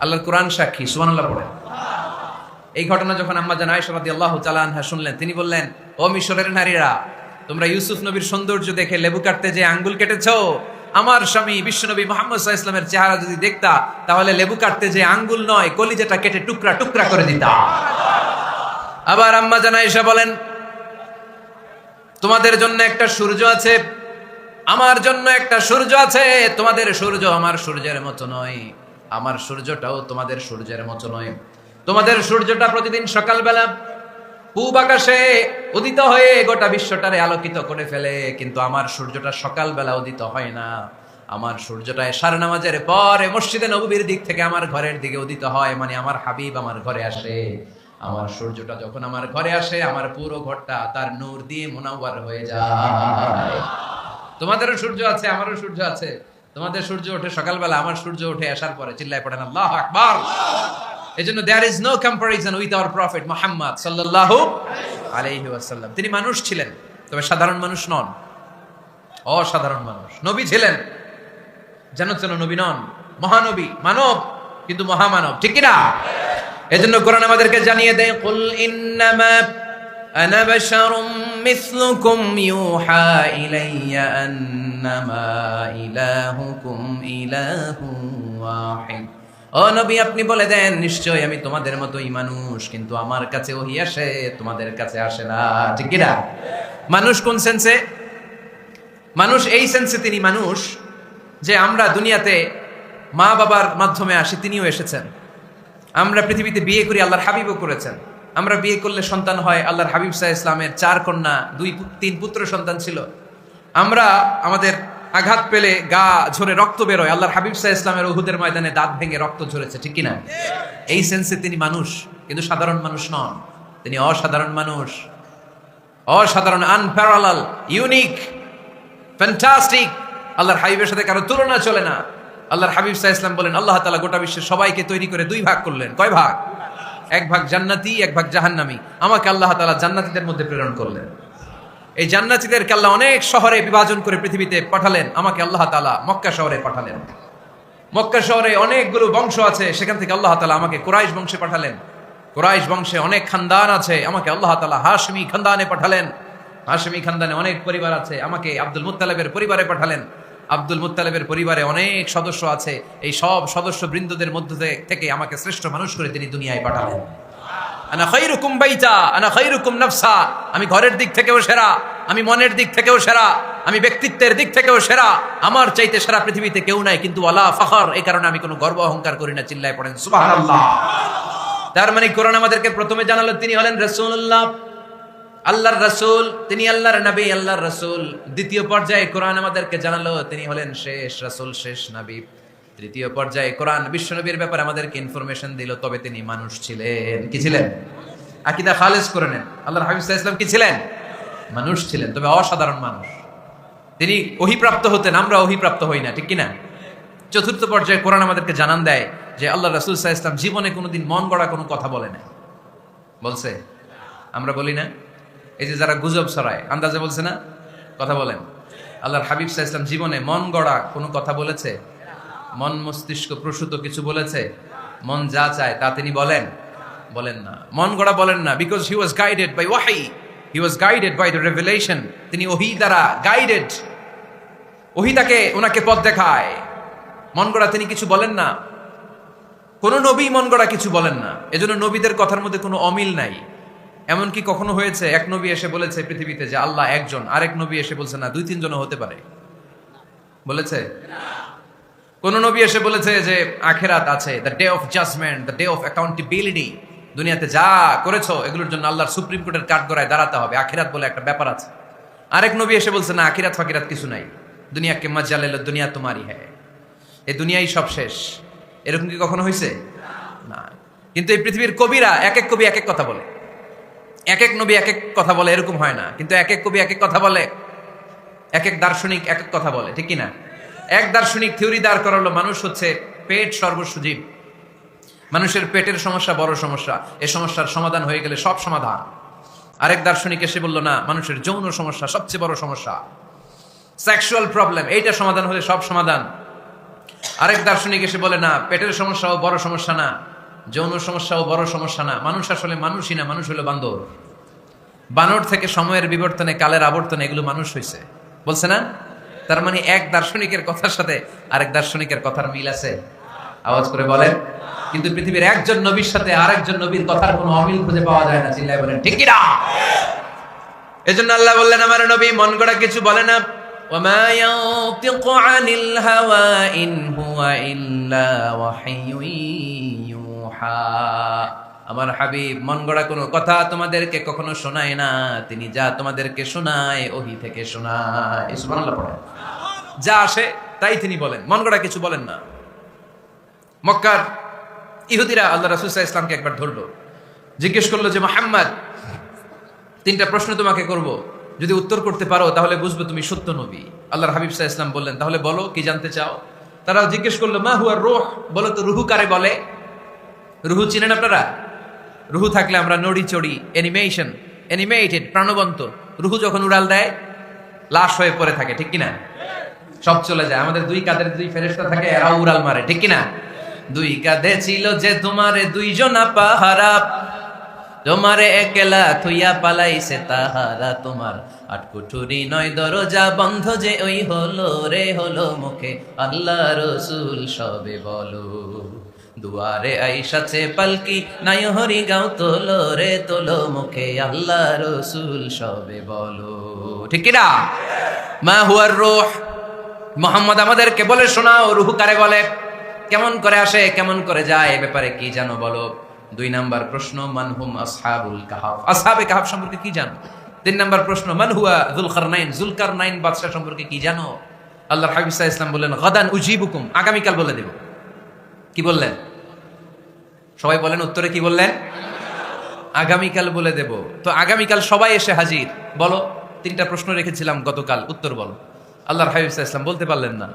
আল্লাহর কোরআন সাক্ষী, সুবহানাল্লাহ পড়ে। এই ঘটনা যখন আম্মা জান আয়েশা রাদিয়াল্লাহু তাআলা আনহা শুনলেন, তিনি বললেন, ও মিশরের নারীরা, তোমরা ইউসুফ নবীর সৌন্দর্য দেখে লেবু কাটতে যে আঙ্গুল কেটেছো, আমার স্বামী বিশ্বনবী মুহাম্মদ সাল্লাল্লাহু আলাইহি ওয়াসাল্লামের চেহারা যদি দেখতা, তাহলে লেবু কাটতে যে আঙ্গুল নয়, কলিজাটা কেটে টুকরা টুকরা করে দিতা। আবার আম্মা জান আয়েশা বলেন, তোমাদের জন্য একটা সূর্য আছে, আমার জন্য একটা সূর্য আছে। তোমাদের সূর্য আমার সূর্যের মতো নয়, আমার সূর্যটাও তোমাদের সূর্যের মতো নয়। তোমাদের সূর্যটা প্রতিদিন সকালবেলা পূব আকাশে উদিত হয়ে গোটা বিশ্বটারে আলোকিত করে ফেলে, কিন্তু আমার সূর্যটা সকালবেলা উদিত হয় না। আমার সূর্যটা এশার নামাজের পরে মসজিদে নববীর দিক থেকে আমার ঘরের দিকে উদিত হয়, মানে আমার হাবিব আমার ঘরে আসে। আমার সূর্যটা যখন আমার ঘরে আসে, আমার পুরো ঘরটা তার নূর দিয়ে মুনাওয়ার হয়ে যায়। তোমাদেরও সূর্য আছে, আমারও সূর্য আছে। তোমাদের সূর্য ওঠে সকালবেলা, আমার সূর্য ওঠে আসার পরে। চিল্লায় পড়েন আল্লাহু আকবার। এজন্য there is no comparison with our prophet Muhammad sallallahu alayhi wasallam। তিনি মানুষ ছিলেন, তবে সাধারণ মানুষ নন, অসাধারণ মানুষ। নবী ছিলেন, যেন যেন নবী নন, মহানবী, মানব কিন্তু মহামানব, ঠিক কিনা? এজন্য কোরআন আমাদেরকে জানিয়ে দেয়, কুল ইন্নামা আনা বাশারুম মিসলুকুম ইউহা ইলাইয়া আন্নামা ইলাহুকুম ইলাহুন ওয়াহিদ। ও নবী, আপনি বলে দেন, নিশ্চয় আমি তোমাদের মতোই মানুষ, কিন্তু আমার কাছে ওহী আসে, তোমাদের কাছে আসে না, ঠিক কিনা? মানুষ কোন সেন্সে? মানুষ এই সেন্সে তিনি মানুষ যে আমরা দুনিয়াতে মা বাবার মাধ্যমে আসি, তিনিও এসেছেন। আমরা পৃথিবীতে বিয়ে করি, আল্লাহর হাবিবও করেছেন। আমরা বিয়ে করলে সন্তান হয়, আল্লাহর হাবিব সাল্লাল্লাহু আলাইহি ইসলামের 4 কন্যা 2-3 পুত্র সন্তান ছিল। আমরা আমাদের আঘাত পেলে গা ঝরে রক্ত বেরোয়, আল্লাহর হাবিব সাল্লাল্লাহু আলাইহি ইসলামের উহুদের ময়দানে দাঁত ভেঙে রক্ত ঝরেছে, ঠিক কিনা? এই সেন্সে তিনি মানুষ, কিন্তু সাধারণ মানুষ নন, তিনি অসাধারণ মানুষ। অসাধারণ, আনপ্যারালাল, ইউনিক, ফ্যান্টাস্টিক। আল্লাহর হাবিবের সাথে কারো তুলনা চলে না। আল্লাহর হাবিব সাল্লাল্লাহু আলাইহি ওয়াসাল্লাম বলেন, আল্লাহ তাআলা গোটা বিশ্বের সবাইকে তৈরি করে 2 ভাগ করলেন। কয় ভাগ? 1 ভাগ জান্নাতি, 1 ভাগ জাহান্নামী। আমাকে আল্লাহ তাআলা জান্নাতীদের মধ্যে প্রেরণ করলেন। এই জান্নাতীদেরকে আল্লাহ অনেক শহরে বিভাজন করে পৃথিবীতে পাঠালেন, আমাকে আল্লাহ তাআলা মক্কা শহরে পাঠালেন। মক্কা শহরে অনেকগুলো বংশ আছে, সেখান থেকে আল্লাহ তাআলা আমাকে কুরাইশ বংশে পাঠালেন। কুরাইশ বংশে অনেক খানদান আছে, আমাকে আল্লাহ তাআলা হাশমি খানদানে পাঠালেন। হাশমি খানদানে অনেক পরিবার আছে, আমাকে আব্দুল মুত্তালিবের পরিবারে পাঠালেন। আব্দুল মুত্তালিবের পরিবারে অনেক সদস্য আছে, এই সব সদস্য বৃন্দদের মধ্যে থেকে আমাকে শ্রেষ্ঠ মানুষ করে তিনি দুনিয়ায় পাঠালেন। আনা খায়রুকুম বাইতা আনা খায়রুকুম নাফসা, আমি ঘরের দিক থেকেও সেরা, আমি মনের দিক থেকেও সেরা, আমি ব্যক্তিত্বের দিক থেকেও সেরা, আমার চাইতে সেরা পৃথিবীতে কেউ নাই। কিন্তু ওয়ালা ফখর, এই কারণে আমি কোনো গর্ব অহংকার করি না। চিল্লায় পড়েন সুবহানাল্লাহ। তার মানে কোরআন আমাদেরকে প্রথমে জানালো তিনি হলেন রাসূলুল্লাহ, আল্লাহর রাসূল, তিনি আল্লাহর নবী, আল্লাহর রাসূল। দ্বিতীয় পর্যায়ে কোরআন আমাদেরকে জানালো তিনি হলেন শেষ রাসূল, শেষ নবী। তৃতীয় পর্যায়ে কোরআন বিশ্বনবীর ব্যাপারে আমাদেরকে ইনফরমেশন দিল, তবে তিনি মানুষ ছিলেন। কি ছিলেন? আকীদা খালেস করে নেন, আল্লাহর হাবিব সাল্লাল্লাহু আলাইহি ওয়াসাল্লাম কি ছিলেন? মানুষ ছিলেন, তবে অসাধারণ মানুষ। তিনি ওহীপ্রাপ্ত হতেন, আমরা ওহীপ্রাপ্ত হই না, ঠিক কি না? চতুর্থ পর্যায়ে কোরআন আমাদেরকে জানান দেয় যে আল্লাহ রাসূল সাল্লাল্লাহু আলাইহি ওয়াসাল্লাম জীবনে কোনোদিন মন গড়া কোনো কথা বলে না। বলছে? আমরা বলি না? এই যে যারা গুজব ছড়ায়, আন্দাজে বলছে না, কথা বলেন। আল্লাহর হাবিব সাল্লাল্লাহু আলাইহি ওয়াসাল্লাম জীবনে মন গড়া কোনো কথা বলেছে? মন মস্তিষ্ক প্রসূত কিছু বলেছে? মন যা চায় তা তিনি বলেন? বলেন না। মন গড়া বলেন না, because he was guided by wahi, he was guided by the revelation. তিনি ওহী দ্বারা গাইডেড, ওহী তাকে ওনাকে পথ দেখায়। মন গড়া তিনি কিছু বলেন না, কোন নবী মন গড়া কিছু বলেন না। এজন্য নবীদের কথার মধ্যে কোনো অমিল নাই। এমনকি কখনো হয়েছে এক নবী এসে বলেছে পৃথিবীতে যে আল্লাহ একজন, আরেক নবী এসে বলছে না, 2-3 জনও হতে পারে? বলেছে? কোন নবী এসে বলেছে যে আখিরাত আছে, the day of judgment, the day of accountability, দুনিয়াতে যা করেছো এগুলোর জন্য আল্লাহর সুপ্রিম কোর্টের কাঠগড়ায় দাঁড়াতে হবে, আখিরাত বলে একটা ব্যাপার আছে। আরেক নবী এসে বলছে না, আখিরাত ফাকিরাত কিছু নাই, দুনিয়াকে মজা লেলো, দুনিয়া তোমারই হ্যায়, এই দুনিয়াই সব শেষ। এরকম কি কখনো হয়েছে? না। কিন্তু এই পৃথিবীর কবিরা এক এক কবি এক এক কথা বলে, এক এক নবী এক এক কথা বলে, এরকম হয় না। কিন্তু এক এক কবি এক এক কথা বলে, এক এক দার্শনিক এক এক কথা বলে, ঠিক কি না? এক দার্শনিক থিওরি দাঁড় করালো মানুষ হচ্ছে পেট সর্বস্ব জীব, মানুষের পেটের সমস্যা বড় সমস্যা, এই সমস্যার সমাধান হয়ে গেলে সব সমাধান। আরেক দার্শনিক এসে বলল না, মানুষের যৌন সমস্যা সবচেয়ে বড় সমস্যা, সেক্সুয়াল প্রবলেম, এইটা সমাধান হলে সব সমাধান। আরেক দার্শনিক এসে বলে না, পেটের সমস্যাও বড় সমস্যা না, যৌন সমস্যাও বড় সমস্যা না, মানুষ আসলে মানুষই না, মানুষ হলো বান্দর। বানর থেকে সময়ের বিবর্তনে, কালের আবর্তনে এগুলো মানুষ হয়েছে, বলছে না? তার মানে এক দার্শনিকের কথার সাথে আরেক দার্শনিকের কথার মিল আছে? আওয়াজ করে বলেন। কিন্তু পৃথিবীর একজন নবীর সাথে আরেকজন নবীর কথার কোনো অমিল খুঁজে পাওয়া যায় না। চিল্লায় বলেন ঠিক কি না? এজন্য আল্লাহ বললেন আমার নবী মন গড়া কিছু বলে না। ওয়ামা ইয়ানতিকু আনিল হাওয়া ইন হুয়া ইল্লা ওয়াহয়ুন ইউহা। আমার হাবিব মন গড়া কোনো কথা তোমাদেরকে কখনো শোনায় না, তিনি যা তোমাদেরকে শোনায় ওহী থেকে শোনায়। সুবহানাল্লাহ পড়ে। যা আসে তাই তিনি বলেন, মন গড়া কিছু বলেন না। মক্কার ইহুদিরা আল্লাহ রাসূল সাল্লাল্লাহু আলাইহি ওয়াসাল্লামকে একবার ধরলো, জিজ্ঞেস করলো যে মুহাম্মদ, 3টা প্রশ্ন তোমাকে করব, যদি উত্তর করতে পারো তাহলে বুঝবে তুমি সত্য নবী। আল্লাহর হাবিব সাল্লাল্লাহু আলাইহি ওয়াসাল্লাম বললেন, তাহলে বলো কি জানতে চাও? তারা জিজ্ঞেস করলো মা হুয়া রূহ, বলো তো রুহু কারে বলে? রুহু চিনেন আপনারা? রুহু থাকলে আমরা নড়ি চড়ি, অ্যানিমেশন, অ্যানিমেটেড, প্রাণবন্ত। রুহু যখন উড়াল দেয় লাশ হয়ে পড়ে থাকে, ঠিক কিনা? সব চলে যায়। আমাদের 2 কাঁধের 2 ফেরেশতা থাকে, এরা উড়াল মারে, ঠিক কিনা? 2 কাঁধে ছিল যে তোমারে 2 জনা পাহারা, তোমারে একলা থুইয়া পালাইছে তাহারা, তোমার 8 কুঠুরি 9 দরজা বন্ধ যে ওই হলো রে হলো মুখে আল্লাহ রসুল সবে বলো, দুয়ারে আইসাছে পালকি নাই হরি গাও তোলো রে তোলো মুখে আল্লাহ রসুল সবে বলো, ঠিক কিনা? মা হুয়ার রূহ, মুহাম্মদ আমাদেরকে বলে শোনাও রুহু কারে বলে, কেমন করে আসে, কেমন করে যায়, এ ব্যাপারে কি জানো বলো। 2 নাম্বার প্রশ্ন মানহুম আসহাবুল কাহাফ, আসহাবে কাহাফ সম্পর্কে কি জানো? 3 নাম্বার প্রশ্ন মান হুয়া যুলকারনাইন, যুলকারনাইন বাদশা সম্পর্কে কি জানো? আল্লাহর হাবিব সাল্লাল্লাহু আলাইহি ওয়াসাল্লাম বললেন গাদান উজিবুকুম, আগামীকাল বলে দেব। কি বললেন? সবাই বলেন উত্তরে কি বললেন? আগামীকাল বলে দেব। তো আগামীকাল সবাই এসে হাজির, বলো 3টা প্রশ্ন রেখেছিলাম গতকাল, উত্তর বলো। আল্লাহর হাবিব সাল্লাল্লাহু আলাইহি ওয়াসাল্লাম বলতে পারলেন না,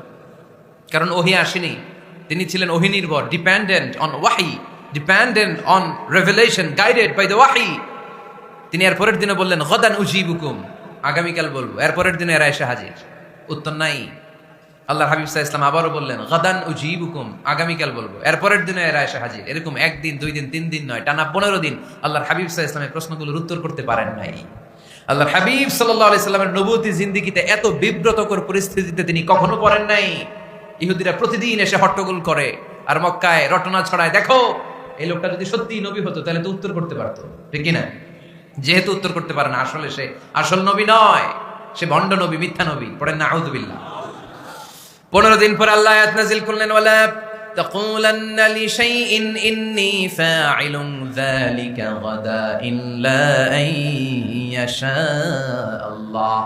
কারণ ওহী আসেনি। তিনি ছিলেন ওহী নির্ভর, ডিপেন্ডেন্ট অন ওয়াহি, dependent on revelation, guided by the ওয়াহি। তিনি এর পরের দিনে বললেন গাদান উজিবুকুম, আগামীকাল বলবো, এরপরের দিনে এরা এসে হাজির, উত্তর নাই। আল্লাহর হাবিব সাল্লাল্লাহু আলাইহি ওয়াসাল্লাম আবারও বললেন, গাদান উজিবুকুম, আগামীকাল বলবো, এরপরের দিনে এরা এসে হাজির। এরকম একদিন, 2 দিন, 3 দিন নয়, টানা 15 দিন আল্লাহর হাবিব সাল্লাল্লাহু আলাইহি ওয়াসাল্লামের প্রশ্নগুলোর উত্তর করতে পারেন নাই। আল্লাহর হাবিব সাল্লাল্লাহু আলাইহি সাল্লামের নবুয়তী জিন্দেগিতে এত বিব্রতকর পরিস্থিতিতে তিনি কখনো পড়েন নাই। ইহুদিরা প্রতিদিন এসে হট্টগোল করে আর মক্কায় রটনা ছড়ায়, দেখো এই লোকটা যদি সত্যিই নবী হতো তাহলে তো উত্তর করতে পারতো, ঠিক কি না? যেহেতু উত্তর করতে পারে না, আসলে সে আসল নবী নয়, সে ভণ্ড নবী, মিথ্যা নবী। পড়েন না আউযুবিল্লাহ। 15 দিন পর আল্লাহ আয়াত নাযিল করলেন, ওয়ালা তাকুলান্না লিশাইইন ইন্নী ফাইলুন যালিকা গাদা ইল্লা আইয়াশা আল্লাহ।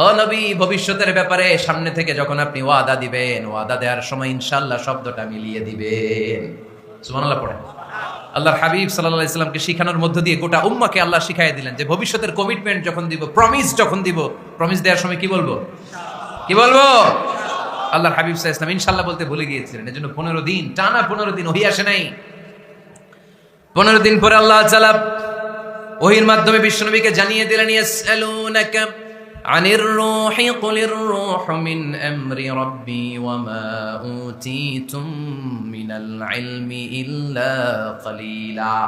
ও নবী, ভবিষ্যতের ব্যাপারে সামনে থেকে যখন আপনি ওয়াদা দিবেন, ওয়াদা দেওয়ার সময় ইনশাআল্লাহ শব্দটা মিলিয়ে দিবেন। সুবহানাল্লাহ পড়েন। আল্লাহর হাবিব সাল্লাল্লাহু আলাইহি সাল্লামকে শিখানোর মধ্য দিয়ে গোটা উম্মাহকে আল্লাহ শিখাইয়া দিলেন যে ভবিষ্যতের কমিটমেন্ট যখন দিব, প্রমিস যখন দিব, প্রমিস দেওয়ার সময় কি বলবো? কি বলবো? আল্লাহর হাবিব সাল্লাল্লাহু আলাইহি ওয়াসাল্লাম ইনশাআল্লাহ বলতে ভুলে গিয়েছিলেন। এজন্য 15 দিন, টানা 15 দিন ওহী আসে নাই। 15 দিন পরে আল্লাহ তাআলা ওহীর মাধ্যমে বিশ্বনবীকে জানিয়ে দিলেন, ইয়াসআলুনাকা আনির রূহি কুলির রূহু মিন আমরি রাব্বি ওয়া মা উতীতুম মিনাল ইলমি ইল্লা কালিলা।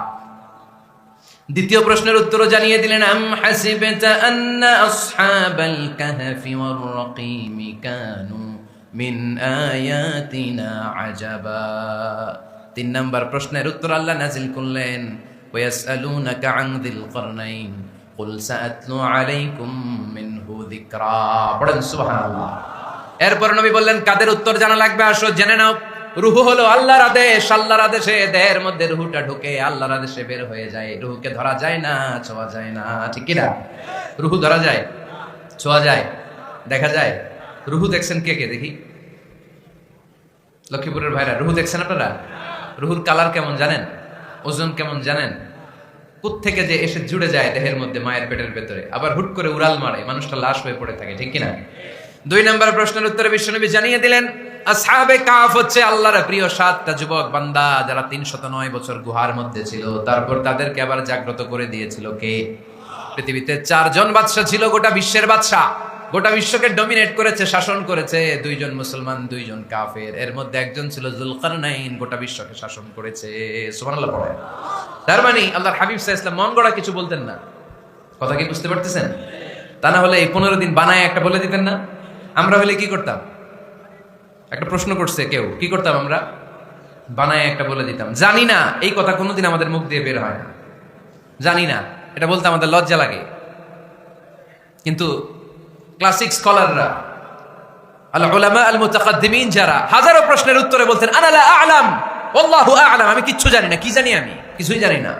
দ্বিতীয় প্রশ্নের উত্তরও জানিয়ে দিলেন, আম হাসিবতা আন্না আসহাবাল কাহফি ওয়ার রাকিম কানু মিন আয়াতিনা আজাবা। 3 নাম্বার প্রশ্নের উত্তর আল্লাহ নাযিল করলেন, ওয়ায়াসআলুনাকা আন যিল কারনাইন কুল সাআতলু আলাইকুম মিনহু যিকরা। পড়েন সুবহানাল্লাহ। এরপর নবী বললেন, কাদের উত্তর জানা লাগবে, আসো জেনে নাও। রূহ হলো আল্লাহর আদেশ, আল্লাহর আদেশে দেহের মধ্যে রূহটা ঢুকে আল্লাহর আদেশে বের হয়ে যায়। রূহকে ধরা যায় না, ছোঁয়া যায় না, ঠিক কি না? রূহ ধরা যায়, ছোঁয়া যায়, দেখা যায়। রূহ দেখছেন কে কে? দেখি লক্ষ্মীপুরের ভাইরা, রূহ দেখছেন আপনারা? রূহুর কালার কেমন জানেন? ওজন কেমন জানেন? কোত্থেকে যে এসে জুড়ে যায় দেহের মধ্যে, মায়ের পেটের ভেতরে, আবার হুট করে উড়াল মারে, মানুষটা লাশ হয়ে পড়ে থাকে, ঠিক কিনা? 2 নম্বর প্রশ্নের উত্তরে বিশ্বনবী জানিয়ে দিলেন, আসহাবে কাহফ হচ্ছে আল্লাহর প্রিয় 7টা যুবক বান্দা যারা 309 বছর গুহার মধ্যে ছিল। তারপর তাদেরকে আবার জাগ্রত করে দিয়েছিল কে? পৃথিবীতে 4 জন বাদশা ছিল, গোটা বিশ্বের বাদশা, গোটা বিশ্বকে ডমিনেট করেছে, শাসন করেছে। 2 জন মুসলমান, 2 জন কাফের। এর মধ্যে একজন ছিল যুলকারনাইন, গোটা বিশ্বকে শাসন করেছে। সুবহানাল্লাহ পড়ে। তার মানে আল্লাহর হাবিব সাল্লাল্লাহু আলাইহি ওয়াসাল্লাম মন গড়া কিছু বলতেন না। কথা কি বুঝতে পারতেছেন? তা না হলে এই 15 দিন বানায় একটা বলে দিতেন না? আমরা হলে কি করতাম? একটা প্রশ্ন করছে কেউ, কি করতাম আমরা? বানায় একটা বলে দিতাম। জানি না, এই কথা কোনোদিন আমাদের মুখ দিয়ে বের হয় না। জানি না, এটা বলতে আমাদের লজ্জা লাগে। কিন্তু ক্লাসিক স্কলাররা, আল উলামা আল মুতাকাদ্দিমিন, যারা হাজারো প্রশ্নের উত্তরে বলতেন, আনা লা আ'লাম ওয়াল্লাহু আ'লাম, আমি কিচ্ছু জানি না। কি জানি? আমি কিছুই জানি না।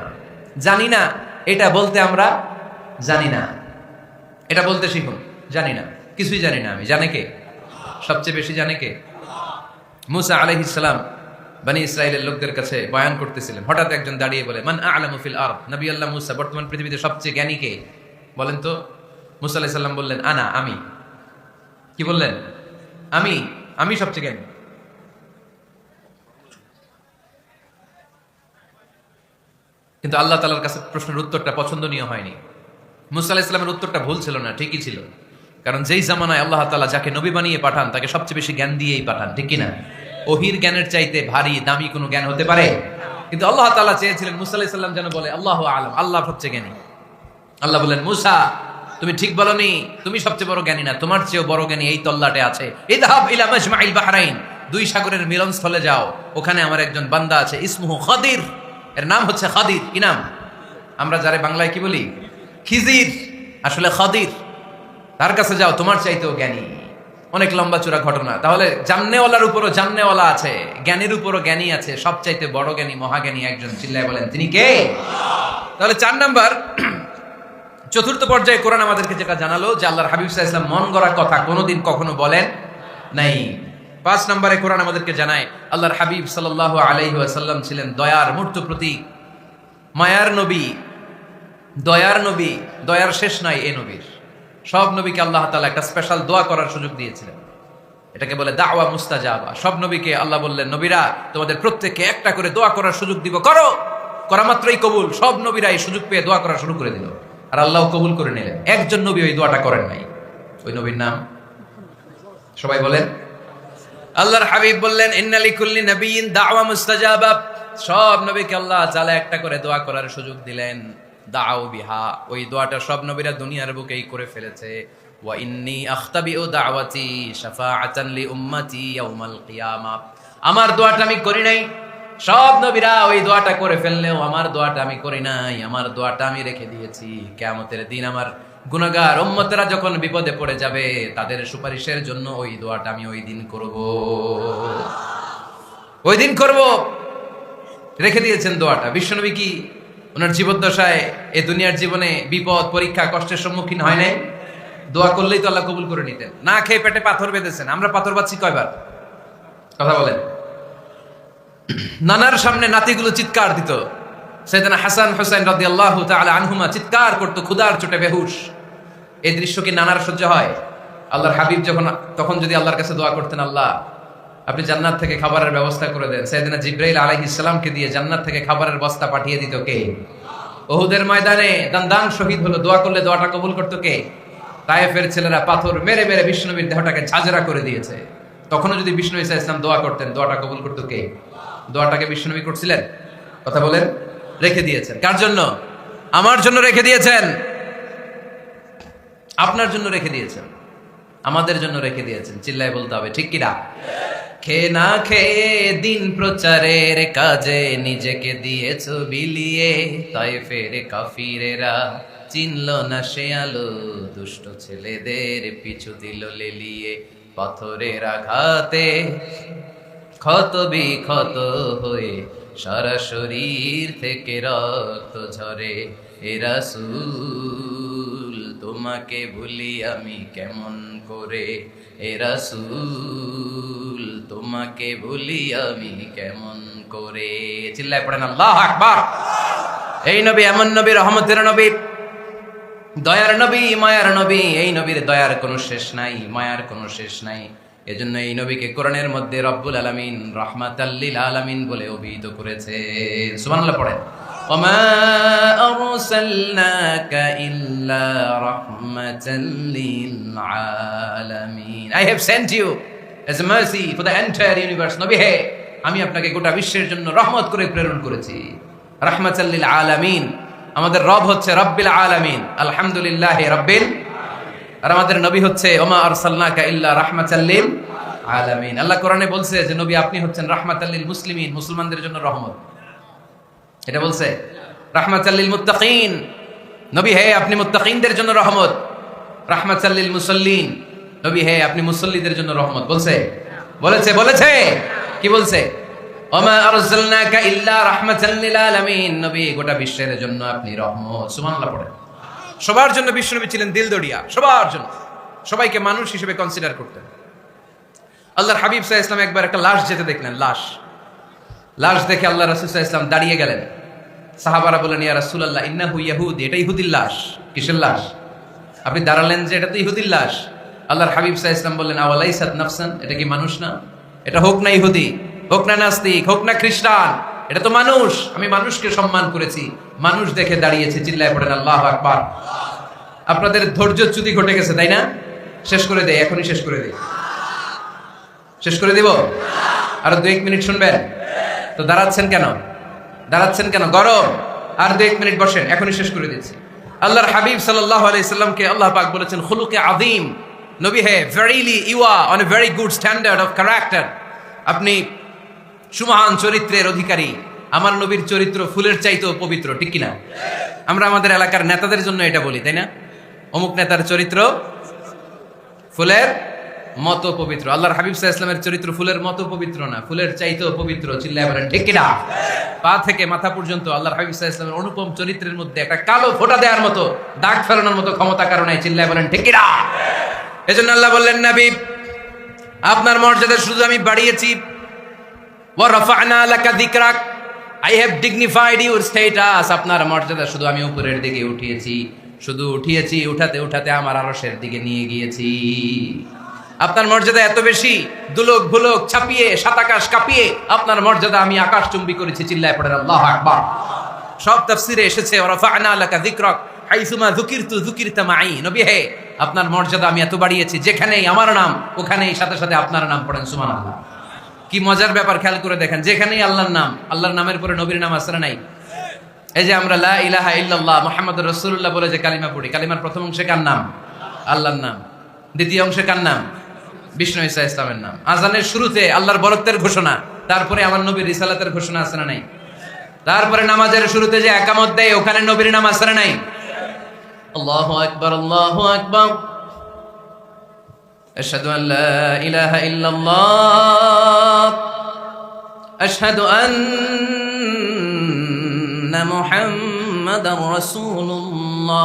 জানি না এটা বলতে আমরা জানি না, এটা বলতে শিখুন। জানি না, কিছুই জানি না আমি। জানে কে? সবচেয়ে বেশি জানে কে? মুসা আলাইহিস সালাম বনি ইসরাইলের লোকদের কাছে বয়ান করতেছিলেন। হঠাৎ একজন দাঁড়িয়ে বলে, মান আ'লামু ফিল আরদ। নবী আল্লাহ মুসা, বর্তমান পৃথিবীতে সবচেয়ে জ্ঞানী কে বলেন তো? মুসা আলাইহিস সালাম বললেন, আনা, আমি। কি বললেন? আমি সবচেয়ে জ্ঞানী। কিন্তু আল্লাহ তাআলার কাছে প্রশ্নের উত্তরটা পছন্দনীয় হয়নি। মুসা আলাইহিস সালামের উত্তরটা ভুল ছিল না, ঠিকই ছিল। কারণ যেই জামানায় আল্লাহ তাআলা যাকে নবী বানিয়ে পাঠান তাকে সবচেয়ে বেশি জ্ঞান দিয়েই পাঠান, ঠিক কিনা? ওহির জ্ঞানের চাইতে ভারী দামি কোনো জ্ঞান হতে পারে? কিন্তু আল্লাহ তাআলা চেয়েছিলেন মুসা আলাইহিস সালাম যেন বলে, আল্লাহু আ'লাম, আল্লাহ সবচেয়ে জ্ঞানী। আল্লাহ বলেন, মুসা তুমি ঠিক বলনি, তুমি সবচেয়ে বড় জ্ঞানী না, তোমার চেয়েও বড় জ্ঞানী এই তল্লাটে আছে। ইযহাব ইলা মাজমাইল বাহরাইন, 2 সাগরের মিলনস্থলে যাও, ওখানে আমার একজন বান্দা আছে, ইসমুহু খাদির, এর নাম হচ্ছে খাদির। কি নাম? আমরা যারে বাংলায় কি বলি? খিজির, আসলে খাদির। তার কাছে যাও, তোমার চাইতেও জ্ঞানী। অনেক লম্বা চূড়া ঘটনা। তাহলে জান্নেওয়ালার উপরও জান্নেওয়ালা আছে, জ্ঞানীর উপরও জ্ঞানী আছে, সবচাইতে বড় জ্ঞানী, মহাজ্ঞানী একজন। চিল্লায় বলেন, তিনি কে? তাহলে 4 নাম্বার, চতুর্থ পর্যায়ে কোরআন আমাদেরকে যেটা জানালো যে আল্লাহর হাবিব সাল্লাল্লাহু আলাইহি ওয়াসাল্লাম মন গড়া কথা কোনোদিন কখনো বলেন নাই। 5 নম্বরে কোরআন আমাদেরকে জানায় আল্লাহর হাবিব সাল্লাল্লাহু আলাইহি ওয়াসাল্লাম ছিলেন দয়ার মূর্ত প্রতীক, মায়ার নবী, দয়ার নবী। দয়ার শেষ নাই এই নবীর। সব নবীকে আল্লাহ তাআলা একটা স্পেশাল দোয়া করার সুযোগ দিয়েছিলেন, এটাকে বলে দাওয়া মুস্তাজাবা। সব নবীকে আল্লাহ বললেন, নবীরা তোমাদের প্রত্যেককে একটা করে দোয়া করার সুযোগ দিব, করো। করা মাত্রই কবুল। সব নবীরা এই সুযোগ পেয়ে দোয়া করা শুরু করে দিল। আর আল্লাহ কবুল করে নিলেন। একজন নবী ওই দোয়াটা করেন নাই। ওই নবীর নাম সবাই বলেন। আল্লাহর হাবিব বললেন, ইন্না লিকুল্লি নাবিয়্যিন দাওয়া মুস্তাজাবা। সব নবীকে আল্লাহ তাআলা একটা করে দোয়া করার সুযোগ দিলেন। দাও বিহা, ওই দোয়াটা সব নবীরা দুনিয়ার বুকেই করে ফেলেছে। ওয়া ইন্নী আখতাবিউ দাওয়াতি শাফাআতান লি উম্মতি ইয়াউমাল কিয়ামা। আমার দোয়াটা আমি করি নাই, সব নবীরা ওই দোয়াটা করে ফেললেও আমার দোয়াটা আমি করি নাই। আমার দোয়াটা আমি রেখে দিয়েছি। কিয়ামতের দিন আমার গুনাহগার উম্মতেরা যখন বিপদে পড়ে যাবে, তাদের সুপারিশের জন্য ওই দোয়াটা আমি ওই দিন করব। ওই দিন করব, রেখে দিয়েছেন দোয়াটা। বিশ্বনবী কি ওনার জীবদ্দশায় এই দুনিয়ার জীবনে বিপদ পরীক্ষা কষ্টের সম্মুখীন হয় নাই? দোয়া করলেই তো আল্লাহ কবুল করে নিতেন। না খেয়ে পেটে পাথর বেঁধেছেন, আমরা পাথর বাঁধছি কয়বার? কথা বলেন। নানার সামনে নাতিগুলো চিৎকার দিত। সাইয়েদনা হাসান হুসাইন রাদিয়াল্লাহু তাআলা আনহুমা চিৎকার করত ক্ষুধার চোটে বেহুশ। এই দৃশ্য কি নানার সহ্য হয়? আল্লাহর হাবিব তখন যদি আল্লাহর কাছে দোয়া করতেন, আল্লাহ আপনি জান্নাত থেকে খাবারের ব্যবস্থা করে দেন, সাইয়েদনা জিবরাইল আলাইহিস সালামকে দিয়ে জান্নাত থেকে খাবারের বস্তা পাঠিয়ে দিত কে? উহুদের ময়দানে দান শহীদ হলো, দোয়া করলে দোয়াটা কবুল করত কে? তায়েফের ছেলেরা পাথর মেরে মেরে বিষ্ণুনবীর দেহটাকে ঝাঁঝরা করে দিয়েছে। তখনও যদি বিষ্ণু ঈসা ইসলাম দোয়া করতেন, দোয়াটা কবুল করত কে? দোয়াটাকে বিষ্ণুনবী করছিলেন? কথা বলেন। রেখে দিয়েছেন কার জন্য? আমার জন্য রেখে দিয়েছেন, আপনার জন্য রেখে দিয়েছেন, আমাদের জন্য রেখে দিয়েছেন। চিল্লায় বলতে হবে ঠিক কিনা? খেয়ে না খেয়ে দিন প্রচারের কাজে নিজেকে দিয়েছ বিলিয়ে, তায়েফের কাফিরেরা চিনল না সে আলো, দুষ্ট ছেলেদের পিছু দিল লেলিয়ে। পাথরের আঘাতে ক্ষত বিক্ষত হয়ে সারা শরীর থেকে রক্ত ঝরে। এ রাসূল তোমাকে ভুলি আমি কেমন করে, এ রাসূল তোমাকে ভুলি আমি কেমন করে। চিল্লায় পড়েন আল্লাহু আকবার। এই নবী এমন নবী, রহমতের নবী, দয়ার নবী, মায়ার নবী। এই নবীর দয়ার কোনো শেষ নাই, মায়ার কোনো শেষ নাই। এজন্য এই নবীকে কোরআনের মধ্যে রব্বুল আলামিন রাহমাতাল লিল আলামিন বলে অভিহিত করেছে। সুবহানাল্লাহ পড়েন। ওমা আরসালনাকা ইল্লা রাহমাতাল লিল আলামিন। I have sent you as a mercy for the entire universe. নবী হে, আমি আপনাকে গোটা বিশ্বের জন্য রহমত করে প্রেরণ করেছি। রাহমাতাল লিল আলামিন। আমাদের রব হচ্ছে রব্বিল আলামিন, আলহামদুলিল্লাহি রাব্বিল। আর আমাদের নবী হচ্ছে ওমা আরসালনাকা ইল্লা রাহমাতাল লিল আলামিন। আল্লাহ কোরআনে বলছে যে নবী আপনি হচ্ছেন রাহমাতাল লিল মুসলিমিন, মুসলমানদের জন্য রহমত। এটা বলছে রাহমাতাল লিল মুত্তাকিন। নবী হে আপনি মুত্তাকিনদের জন্য রহমত। রাহমাতাল লিল মুসাল্লিন। নবী হে আপনি মুসল্লিদের জন্য রহমত। বলছে? বলেছে কি বলছে? ওমা আরসালনাকা ইল্লা রাহমাতাল লিল আলামিন। নবী গোটা বিশ্বের জন্য আপনি রহমত। সুবহানাল্লাহ পড়েন। সবার জন্য বিশ্বনবী ছিলেন দিলদরিয়া, সবার জন্য, সবাইকে মানুষ হিসেবে কনসিডার করতেন। আল্লাহর হাবিব সাল্লাল্লাহু আলাইহি ওয়াসাল্লাম একবার একটা লাশ যেতে দেখলেন। লাশ দেখে আল্লাহ রাসূল সাল্লাল্লাহু আলাইহি ওয়াসাল্লাম দাঁড়িয়ে গেলেন। সাহাবারা বললেন, ইয়া রাসূলুল্লাহ ইন্নাহু ইয়াহুদি। এটা ইহুদির লাশ। কিসের লাশ? আপনি দাঁড়ালেন যে এটা তো ইহুদির লাশ। আল্লাহর হাবিব সাল্লাল্লাহু আলাইহি ওয়াসাল্লাম বললেন, আওয়ালাইসাত নাফসান। এটা কি মানুষ না? এটা হোক না ইহুদি, হোক না নাস্তিক, হোক না খ্রিস্টান, এটা তো মানুষ। আমি মানুষকে সম্মান করেছি, মানুষ দেখে দাঁড়িয়েছি। চিল্লায় পড়েন আল্লাহু আকবার। আপনাদের ধৈর্যচ্যুতি ঘটে গেছে তাই না? শেষ করে দেই, এখনই শেষ করে দেই। শেষ করে দিব? আরো 2-1 মিনিট শুনবেন তো? দাঁড়াচ্ছেন কেন? গরম। আর 2-1 মিনিট বসেন, এখনই শেষ করে দিচ্ছি। আল্লাহর হাবিব সাল্লাল্লাহু আলাইহি সাল্লামকে আল্লাহ পাক বলেছেন খুলুকে আযীম। নবী হে, verily you are on a very good standard of character. আপনি সুমহান চরিত্রের অধিকারী। আমার নবীর চরিত্র ফুলের চাইতেও পবিত্র, ঠিক কিনা? আমরা আমাদের এলাকার নেতাদের জন্য এটা বলি, তাই না? অমুক নেতার চরিত্র ফুলের মতো পবিত্র। আল্লাহর হাবিব সাল্লাল্লাহু আলাইহি ওয়াসাল্লামের চরিত্র ফুলের মতো পবিত্র না, ফুলের চাইতেও পবিত্র। চিল্লায় বলেন ঠিক কিনা? পা থেকে মাথা পর্যন্ত আল্লাহর হাবিব সাল্লাল্লাহু আলাইহি ওয়াসাল্লামের অনুপম চরিত্রের মধ্যে একটা কালো ফোঁটা দেওয়ার মতো, দাগ ফেলানোর মতো ক্ষমতা কারো নাই। চিল্লায় বলেন ঠিক কিনা? এজন্য আল্লাহ বললেন, নবী আপনার মর্যাদা শুধু আমি বাড়িয়েছি। ওয়া রাফা'না লাকা যিকরাক। I have dignified your status. আপনার মর্যাদা শুধু আমি উপরের দিকে উঠিয়েছি, উঠাতে উঠাতে আমার আরশের দিকে নিয়ে গিয়েছি। আপনার মর্যাদা এত বেশি, দুলক ভুলক ছাপিয়ে, সাতাকাশ কাঁপিয়ে আপনার মর্যাদা আমি আকাশচুম্বী করেছি। চিল্লায় পড়েন আল্লাহু আকবার। সব তাফসীরে এসেছে ওয়া রাফা'না লাকা যিকরাক। হাইসুমা যুকিরতু যুকিরতা মাই, নবী হে আপনার মর্যাদা আমি এত বাড়িয়েছি, যেখানেই আমার নাম ওখানেই সাথে সাথে আপনার নাম পড়েন সুবহানাল্লাহ। কি মজার ব্যাপার, খেয়াল করে দেখেন, যেখানেই আল্লাহর নাম, আল্লাহর নামের পরে নবীর নাম আছে না নাই? এই যে আমরা লা ইলাহা ইল্লাল্লাহ মুহাম্মাদুর রাসূলুল্লাহ বলে যে কালিমা পড়ি, কালিমার প্রথম অংশে কার নাম? আল্লাহর নাম। দ্বিতীয় অংশে কার নাম? বিষ্ণু ঈসা ইসলামের নাম। আজানের শুরুতে আল্লাহর বরত্বের ঘোষণা, তারপরে আমার নবীর রিসালাতের ঘোষণা আছে না নাই? তারপরে নামাজের শুরুতে যে একামত দেয় ওখানে নবীর নাম আছে না নাই? আল্লাহু আকবার, আল্লাহু আকবার, আশহাদু আন লা ইলাহা ইল্লাল্লাহ, আশহাদু আন্না মুহাম্মাদার রাসূলুল্লাহ।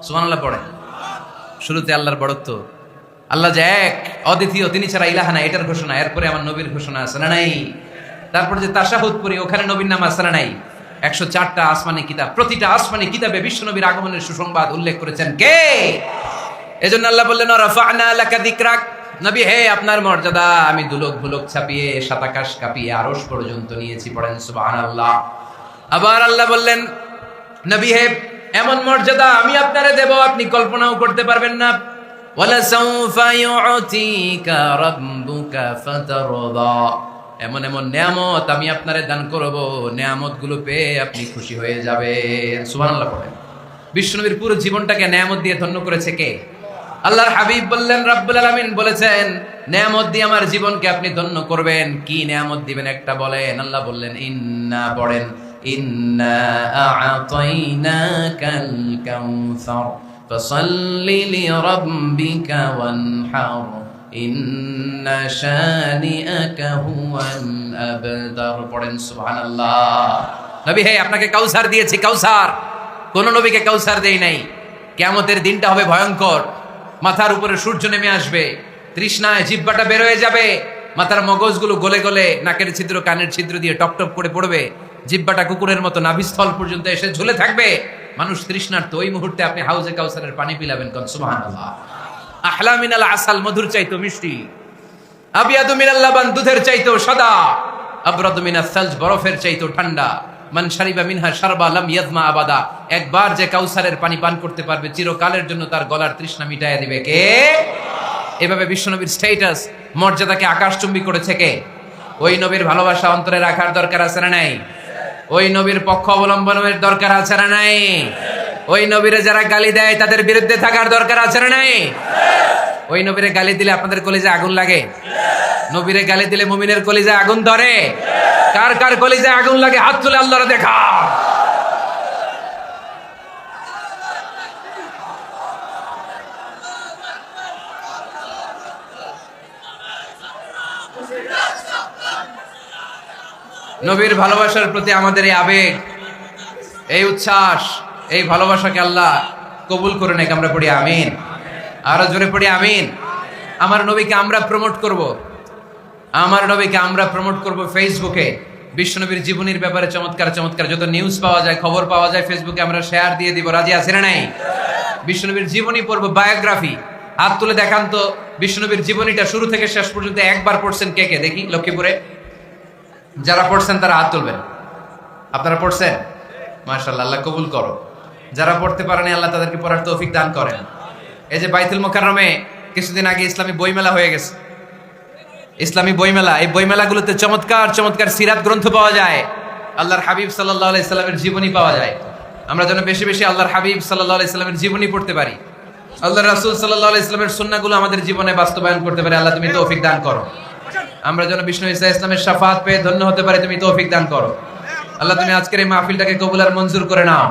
সুবহানাল্লাহ পড়েন। শুরুতে আল্লাহর বড়ত্ব, আল্লাহ যে এক অদ্বিতীয়, তিনি ছাড়া ইলাহা নাই, এটার ঘোষণা। এরপরে আমার নবীর ঘোষণা আছে না নাই? তারপর যে তাশাহুদ পড়ি ওখানে নবীর নাম আছে না নাই? 104টা আসমানি কিতাব, প্রতিটা আসমানি কিতাবে বিশ্ব নবীর আগমনের সুসংবাদ উল্লেখ করেছেন কে? এজন্য আল্লাহ বললেন রাফা'না লাকা যিকরাক, নবী হে আপনার মর্যাদা আমি দুলক ভুলক ছাপিয়ে সাতাকাশ কাঁপিয়ে আরশ পর্যন্ত নিয়েছি, পড়েন সুবহানাল্লাহ। আবার আল্লাহ বললেন নবী হে এমন মর্যাদা আমি আপনারে দেব আপনি কল্পনাও করতে পারবেন না। ওয়ালা সাউফা ইউতিকা রাব্বুকা ফাতারদা, এমন এমন নিয়ামত আমি আপনারে দান করব, নিয়ামতগুলো পেয়ে আপনি খুশি হয়ে যাবেন। সুবহানাল্লাহ পড়েন। বিশ্বনবীর পুরো জীবনটাকে নিয়ামত দিয়ে ধন্য করেছে কে? আল্লাহর হাবিব বললেন, রব্বুল আলামিন বলেছেন নিয়ামত দিয়ে আমার জীবনকে আপনি ধন্য করবেন। কি নিয়ামত দিবেন একটা বলেন? আল্লাহ বললেন ইন্না, পড়েন, ইন্না আ'তাইনাকাল কাউসার ফাসাল্লি লিরাব্বিকা ওয়ানহার ইন্না শানিআকা হুয়াল আবতার, পড়েন সুবহানাল্লাহ। নবী হে আপনাকে কাউসার দিয়েছি, কাউসার। কোন নবীকে কাউসার দেই নাই। কিয়ামতের দিনটা হবে ভয়ঙ্কর, মাথার উপরে সূর্য নেমে আসবে, তৃষ্ণায় জিহ্বাটা বের হয়ে যাবে, মাথার মগজগুলো গলে গলে নাকের ছিদ্র কানের ছিদ্র দিয়ে টপ টপ করে পড়বে, জিহ্বাটা কুকুরের মতো নাভিস্থল পর্যন্ত এসে ঝুলে থাকবে। মানুষ তৃষ্ণার্ত, ওই মুহূর্তে আপনি হাউজে কাউসারের পানি পিলাবেন, কোন সুবহানাল্লাহ। আহলা মিনাল আসাল, মধুর চাইতো মিষ্টি, আবিয়াদু মিনাল লাবান, দুধের চাইতো সাদা, আবরাদু মিনাস সালজ, বরফের চাইতো ঠান্ডা। মান শারিবা মিনহা শারবা লাম ইয়াজমা আবাদা, একবার যে কাউসারের পানি পান করতে পারবে চিরকালের জন্য তার গলার তৃষ্ণা মিটাইয়া দিবে কে? এভাবে বিশ্বনবীর স্ট্যাটাস মর্যাদাকে আকাশচুম্বী করেছে কে? ওই নবীর ভালোবাসা অন্তরে রাখার দরকার আছে না নাই? ওই নবীর পক্ষ অবলম্বনের দরকার আছে না নাই? ওই নবীরে যারা গালি দেয় তাদের বিরুদ্ধে থাকার দরকার আছে না নাই? ওই নবীরে গালি দিলে আপনাদের কলিজায় আগুন লাগে? নবীরে গালি দিলে মুমিনের কলিজায় আগুন ধরে? কার কার কলিজায় আগুন লাগে হাত তুলে আল্লাহরে দেখা। নবীর ভালোবাসার প্রতি আমাদের এই আবেগ, এই উচ্ছ্বাস, এই ভালোবাসাকে আল্লাহ কবুল করে নেক। আমরা পড়ি আমিন। আরো জোরে পড়ি আমিন। আমার নবীকে আমরা প্রমোট করব, আমার নবীকে আমরা প্রমোট করব ফেসবুকে। বিশ্বনবীর জীবনীর ব্যাপারে চমৎকার চমৎকার যত নিউজ পাওয়া যায়, খবর পাওয়া যায়, ফেসবুকে আমরা শেয়ার দিয়ে দিব। রাজি আছেন না নাই? বিশ্বনবীর জীবনী পড়ব, বায়োগ্রাফি। হাত তুলে দেখান তো বিশ্বনবীর জীবনীটা শুরু থেকে শেষ পর্যন্ত একবার পড়ছেন কে কে? দেখি লক্ষ্মীপুরে যারা পড়ছেন তারা হাত তুলবেন। আপনারা পড়ছেন? মাশাআল্লাহ, আল্লাহ কবুল করো। যারা পড়তে পারেনি আল্লাহ তাদেরকে পড়ার তৌফিক দান করেন। এই যে বাইতুল মুকাররমে কিছুদিন আগে ইসলামী বইমেলা হয়ে গেছে, ইসলামী বইমেলা। এই বইমেলাগুলোতে চমৎকার চমৎকার সিরাত গ্রন্থ পাওয়া যায়, আল্লাহর হাবিব সাল্লাল্লাহু আলাইহি সাল্লামের জীবনী পাওয়া যায়। আমরা যেন বেশি বেশি আল্লাহর হাবিব সাল্লাল্লাহু আলাইহি সাল্লামের জীবনী পড়তে পারি, আল্লাহর রাসূল সাল্লাল্লাহু আলাইহি সাল্লামের সুন্নাহগুলো আমাদের জীবনে বাস্তবায়ন করতে পারি। আল্লাহ তুমি তৌফিক দান করো। আমরা যেন বিষ্ণু ঈসা ইসলামের শাফাত পেয়ে ধন্য হতে পারি, তুমি তৌফিক দান করো। আল্লাহ তুমি আজকের এই মাহফিলটাকে কবুল আর মঞ্জুর করে নাও।